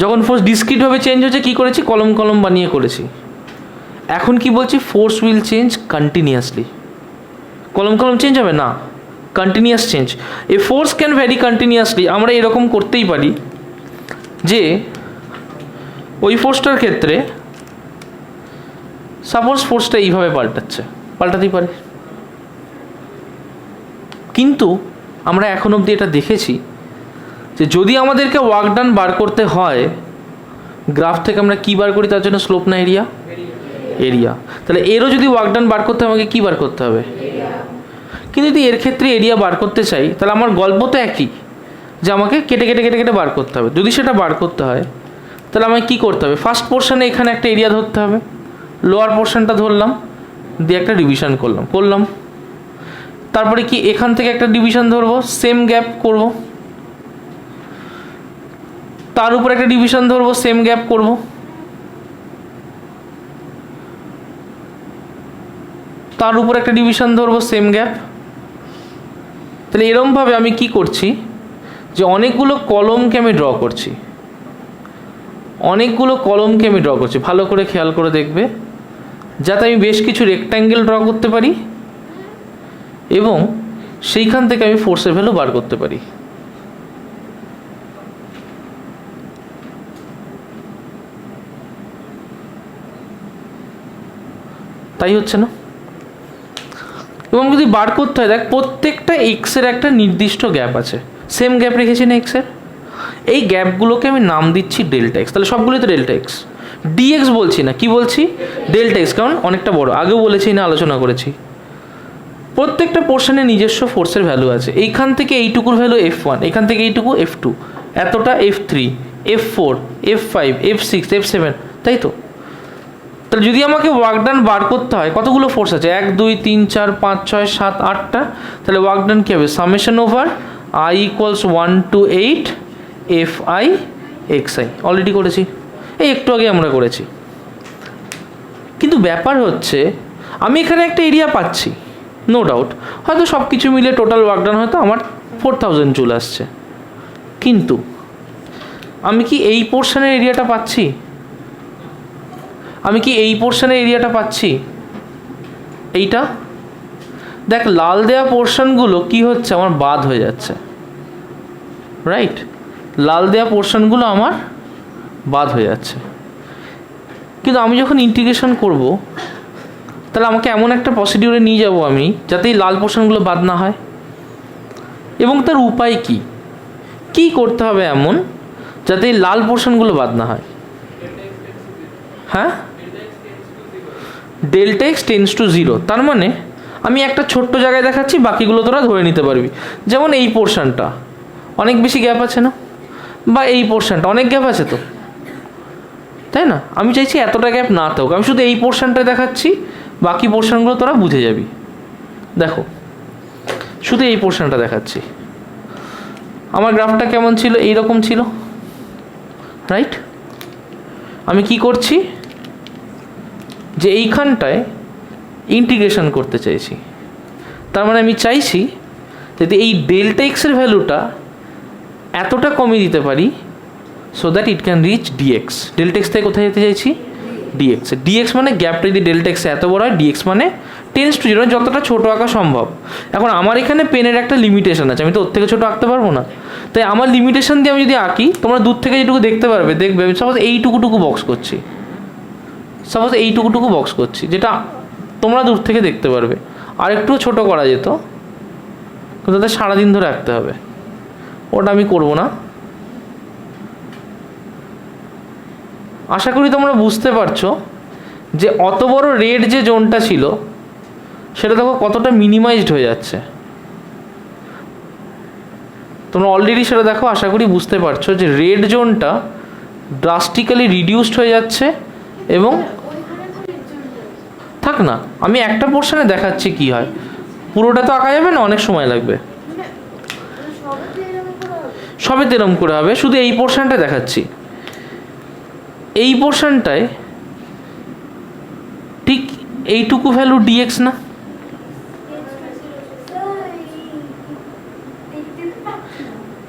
Speaker 1: যখন ফোর্স ডিসক্রিটভাবে চেঞ্জ হয়েছে কী করেছি? কলম কলম বানিয়ে করেছি। এখন কি বলছি? Force will change continuously. কলম কলম চেঞ্জ হবে না, continuous change. A force can vary continuously. আমরা এরকম করতেই পারি যে ওই ফোর্সটার ক্ষেত্রে সাপোজ ফোর্সটা এইভাবে পাল্টাতেই পারে। কিন্তু আমরা এখন অবধি এটা দেখেছি যে যদি আমাদেরকে ওয়ার্ক ডান বার করতে হয়, গ্রাফ থেকে আমরা কী বার করি? তার জন্য স্লোপ না এরিয়া। তাহলে এরও যদি ওয়ার্ক ডান বার করতে আমাকে কী বার করতে হবে? কিন্তু যদি এর ক্ষেত্রে এরিয়া বার করতে চাই, তাহলে আমার গল্প তো একই, যে আমাকে কেটে কেটে কেটে কেটে বার করতে হবে। যদি সেটা বার করতে হয় তাহলে আমাকে কী করতে হবে? ফার্স্ট পোর্শনে এখানে একটা এরিয়া ধরতে হবে, লোয়ার পোর্শনটা ধরলাম, দিয়ে একটা ডিভিশন করলাম। তারপরে কি এখান থেকে একটা ডিভিশন ধরবো, সেম গ্যাপ করব, তার উপর একটা ডিভিশন ধরবো, সেম গ্যাপ করব, তার উপর একটা ডিভিশন ধরবো, সেম গ্যাপ। তাহলে এরমভাবে আমি কি করছি যে অনেকগুলো কলমকে আমি ড্র করছি, ভালো করে খেয়াল করে দেখবে, যাতে আমি বেশ কিছু রেক্ট্যাঙ্গেল ড্র করতে পারি এবং সেইখান থেকে আমি ফোর্সের ভ্যালু বার করতে পারি। তাই হচ্ছে না। এবং যদি বার করতে হয়, দেখ প্রত্যেকটা এক্সের একটা নির্দিষ্ট গ্যাপ আছে, সেম গ্যাপ রেখেছি না এক্সের, এই গ্যাপগুলোকে আমি নাম দিচ্ছি ডেল্টা এক্স। তাহলে সবগুলোই তো ডেল্টা এক্স, ডিএক্স বলছি না, কি বলছি, ডেল্টা এক্স, কারণ অনেকটা বড়, আগেও বলেছি না আলোচনা করেছি। প্রত্যেকটা পোর্শনে নিজস্ব ফোর্সের ভ্যালু আছে। এইখান থেকে এইটুকুর ভ্যালু F1, এখান থেকে এইটুকু F2, এতটা F3, F4, F5, F6, F7, তাই তো। তাহলে যদি আমাকে ওয়ার্ক ডান বার করতে হয়, কতগুলো ফোর্স আছে, 1 2 3 4 5 6 7 8টা, তাহলে ওয়ার্ক ডান কী হবে, summation over I = 1 to 8 Fi xi, already করেছি, এই একটু আগে আমরা করেছি। কিন্তু ব্যাপার হচ্ছে আমি এখানে একটা এরিয়া পাচ্ছি, নো ডাউট, হয়তো সব কিছু মিলে টোটাল ওয়ার্ক ডান হয়তো আমার 4000 চলে আসছে, কিন্তু আমি কি এই পোর্শনের এরিয়াটা পাচ্ছি, আমি কি এই পোর্শনের এরিয়াটা পাচ্ছি, এইটা দেখ লাল দেওয়া পোর্শনগুলো কি হচ্ছে, আমার বাদ হয়ে যাচ্ছে, রাইট, লাল দেওয়া পোর্শনগুলো আমার বাদ হয়ে যাচ্ছে। কিন্তু আমি যখন ইন্টিগ্রেশন করব, তাহলে আমাকে এমন একটা প্রসিডিউরে নিয়ে যাব আমি, যাতে এই লাল পোর্শনগুলো বাদ না হয়। এবং তার উপায় কি, কি করতে হবে এমন যাতে এই লাল পোর্শনগুলো বাদ না হয়, হ্যাঁ, ডেল্টা এক্স টেন্স টু 0। তার মানে আমি একটা ছোট্ট জায়গায় দেখাচ্ছি, বাকিগুলো তোরা ধরে নিতে পারবি। যেমন এই পোর্শনটা অনেক বেশি গ্যাপ আছে না, বা এই পোর্শনটা অনেক গ্যাপ আছে তো, তাই না, আমি চাইছি এতটা গ্যাপ না থাকুক, আমি শুধু এই পোর্শনটা দেখাচ্ছি, বাকি পোর্শনগুলো তোরা বুঝে যাবি। দেখো শুধু এই পোর্শনটা দেখাচ্ছি, আমার গ্রাফটা কেমন ছিল, এইরকম ছিল, রাইট। আমি কি করছি, যে এইখানটায় ইন্টিগ্রেশন করতে চাইছি, তার মানে আমি চাইছি যদি এই ডেল্টা এক্সের ভ্যালুটা এতটা কমিয়ে দিতে পারি, so that it can reach dx. Delta x থেকে কোথায় যেতে চাইছি, ডিএক্স। ডিএক্স মানে গ্যাপটা যদি ডেল্টা এক্স এত বড় হয়, ডিএক্স মানে টেন্স টু 0, যতটা ছোটো আঁকা সম্ভব। এখন আমার এখানে পেনের একটা লিমিটেশন আছে, আমি তো ওর থেকে ছোটো আঁকতে পারবো না, তাই আমার লিমিটেশন দিয়ে আমি যদি আঁকি, তোমরা দূর থেকে যেটুকু দেখতে পারবে, দেখবে আমি সাপোজ এইটুকুটুকু বক্স করছি, সাপোজ এইটুকুটুকু বক্স করছি, যেটা তোমরা দূর থেকে দেখতে পারবে। আর একটু ছোটো করা যেত, কিন্তু তাদের সারাদিন ধরে আঁকতে হবে, ওটা আমি করব না। আশা করি তোমরা বুঝতে পারছো যে অত বড় রেড যে জোনটা ছিল, সেটা দেখো কতটা মিনিমাইজড হয়ে যাচ্ছে। তোমরা অলরেডি সেটা দেখো, আশা করি বুঝতে পারছো যে রেড জোনটা ড্রাস্টিক্যালি রিডিউসড হয়ে যাচ্ছে। এবং থাক না, আমি একটা পোর্শনে দেখাচ্ছি কি হয়, পুরোটা তো আঁকা যাবে না, অনেক সময় লাগবে, সবে তেরম করে হবে, শুধু এই পোর্শনটা দেখাচ্ছি। এই পোর্শনটায় ঠিক এইটুকু ভ্যালু ডিএক্স না,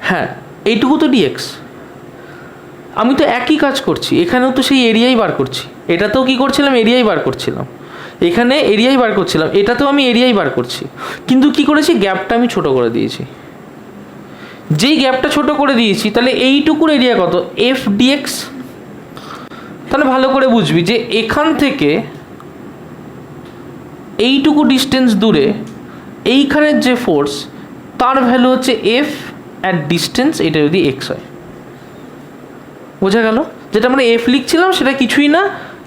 Speaker 1: হ্যাঁ এইটুকু তো ডিএক্স। আমি তো একই কাজ করছি, এখানেও তো সেই এরিয়াই বার করছি, এটাতেও কি করছিলাম, এরিয়াই বার করছিলাম, এখানে এরিয়াই বার করছিলাম, এটাতেও আমি এরিয়াই বার করছি, কিন্তু কি করেছি, গ্যাপটা আমি ছোট করে দিয়েছি। যেই গ্যাপটা ছোট করে দিয়েছি, তাহলে এইটুকুর এরিয়া কত, এফ ডিএক্স। তাহলে ভালো করে বুঝবি যে এখান থেকে এইটুকু ডিস্টেন্স দূরে এইখানের যে ফোর্স, তার ভ্যালু হচ্ছে এফ অ্যাট ডিস্টেন্স, এটা যদি এক্স হয়, বোঝা গেল। যেটা আমরা এফ লিখছিলাম সেটা কিছুই না,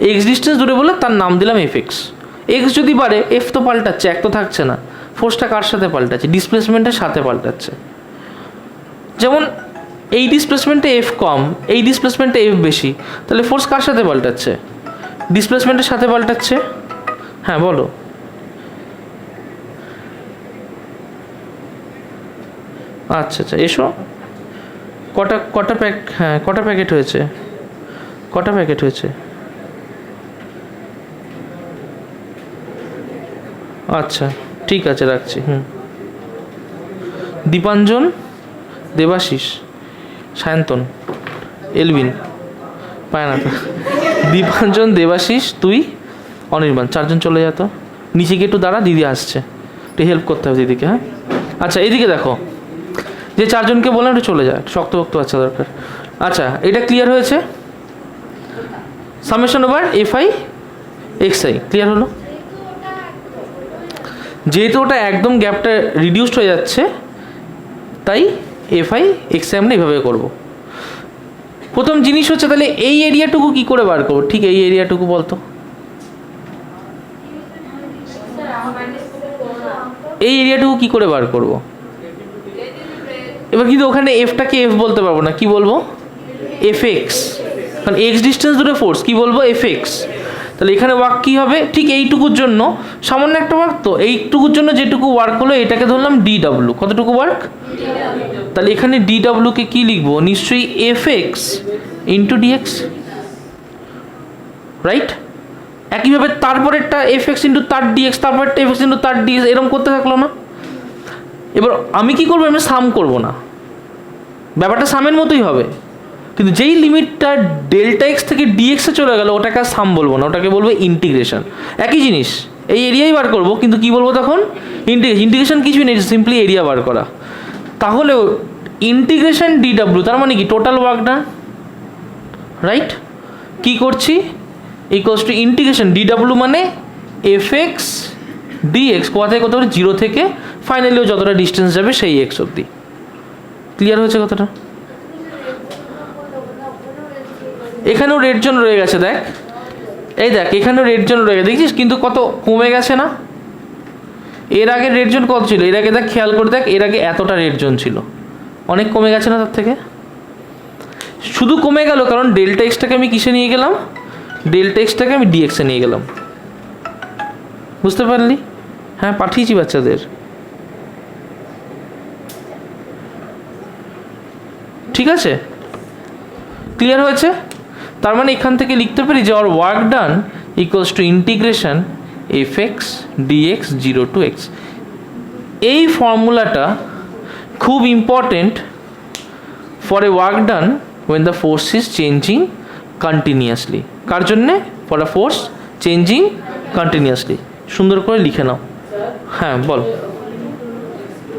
Speaker 1: এক্স ডিস্টেন্স দূরে বলে তার নাম দিলাম এফ এক্স। এক্স যদি বাড়ে, এফ তো পাল্টাচ্ছে, এক তো থাকছে না, ফোর্সটা কার সাথে পাল্টাচ্ছে, ডিসপ্লেসমেন্টের সাথে পাল্টাচ্ছে। যেমন এই ডিসপ্লেসমেন্টে এফ কম, এই ডিসপ্লেসমেন্টে এফ বেশি, তাহলে ফোর্স কার সাথে পাল্টাচ্ছে, ডিসপ্লেসমেন্টের সাথে পাল্টাচ্ছে। হ্যাঁ বলো, আচ্ছা আচ্ছা এসো, কটা প্যাকেট হয়েছে, কটা প্যাকেট হয়েছে, আচ্ছা ঠিক আছে রাখছি। দীপাঞ্জন, দেবাশিস, সায়ন্তন, এলভিন, পায় না তো, দীপাঞ্জন, দেবাশিস, তুই, অনির্বাণ, 4 জন চলে যেত। নিচে গিয়ে একটু দাঁড়া, দিদি আসছে, একটু হেল্প করতে হবে দিদিকে। হ্যাঁ আচ্ছা এইদিকে দেখো, যে 4 জনকে বললাম একটু চলে যায়, শক্ত শক্ত বাচ্চা দরকার। আচ্ছা এটা ক্লিয়ার হয়েছে, summation over F I x I clear হলো। যেহেতু ওটা একদম গ্যাপটা রিডিউসড হয়ে যাচ্ছে, তাই এফআই এক্স আমরা এইভাবে করব। প্রথম জিনিস হচ্ছে তাহলে এই এরিয়াটুকু কি করে বার করবো? ঠিক এই এরিয়াটুকু বলতো, এই এরিয়াটুকু কি করে বার করব? এবার কিন্তু ওখানে এফটাকে এফ বলতে পারবো না, কি বলবো? এফ এক্স, কারণ এক্স ডিস্টেন্স ধরে ফোর্স, কি বলবো? F x. তাহলে এখানে ওয়ার্ক কী হবে? ঠিক এইটুকুর জন্য সামান্য একটা ওয়ার্ক, তো এইটুকুর জন্য যেটুকু ওয়ার্ক হলো এটাকে ধরলাম ডি ডাব্লু। কতটুকু ওয়ার্ক? তাহলে এখানে ডি ডাব্লুকে কী লিখবো? নিশ্চয়ই F x into dx, right? একইভাবে তারপরেরটা এফ এক্স ইন্টু তার ডিএক্স, তারপরেরটা এফ এক্স ইন্টু তার ডিএক্স, এরকম করতে থাকলো না? এবার আমি কি করবো? আমি সাম করবো না, ব্যাপারটা সামের মতোই হবে, কিন্তু যেই লিমিটটা ডেল্টা এক্স থেকে ডিএক্সে চলে গেল ওটাকে আর সাম বলবো না, ওটাকে বলবো ইন্টিগ্রেশন। একই জিনিস, এই এরিয়াই বার করবো, কিন্তু কি বলবো তখন? ইন্টিগ্রেশন। ইন্টিগ্রেশন কিছুই নেই, সিম্পলি এরিয়া বার করা। তাহলেও ইন্টিগ্রেশন ডি ডাব্লিউ তার মানে কি? টোটাল ওয়ার্ক ডান, রাইট? কি করছি? Equals to integration D W মানে এফ এক্স ডিএক্স, কোথা থেকে কত? 0 থেকে ফাইনালিও যতটা ডিস্টেন্স যাবে সেই এক্স অবধি। ক্লিয়ার হয়েছে কথাটা? এখানেও রেড জোন রয়ে গেছে, দেখ এই দেখ এখানেও রেড জোন রয়ে গেছে, দেখছিস? কিন্তু কত কমে গেছে না? এর আগে রেড জোন কত ছিল? এর আগে দেখ, খেয়াল করে দেখ, এর আগে এতটা রেড জোন ছিল, অনেক কমে গেছে না তার থেকে? শুধু কমে গেল কারণ ডেল্টা এক্সটাকে আমি কিসে নিয়ে গেলাম? ডেল্টা এক্সটাকে আমি ডিএক্সে নিয়ে গেলাম। বুঝতে পারলি? হ্যাঁ, পাঠিয়েছি বাচ্চাদের। ঠিক আছে, ক্লিয়ার হয়েছে? তার মানে এখান থেকে লিখতে পারি যে our work done equals to integration fx dx 0 to x। এই ফর্মুলাটা খুব important for a work done when the force is changing continuously। কার জন্যে? For a force changing continuously. সুন্দর করে লিখে নাও। হ্যাঁ বল।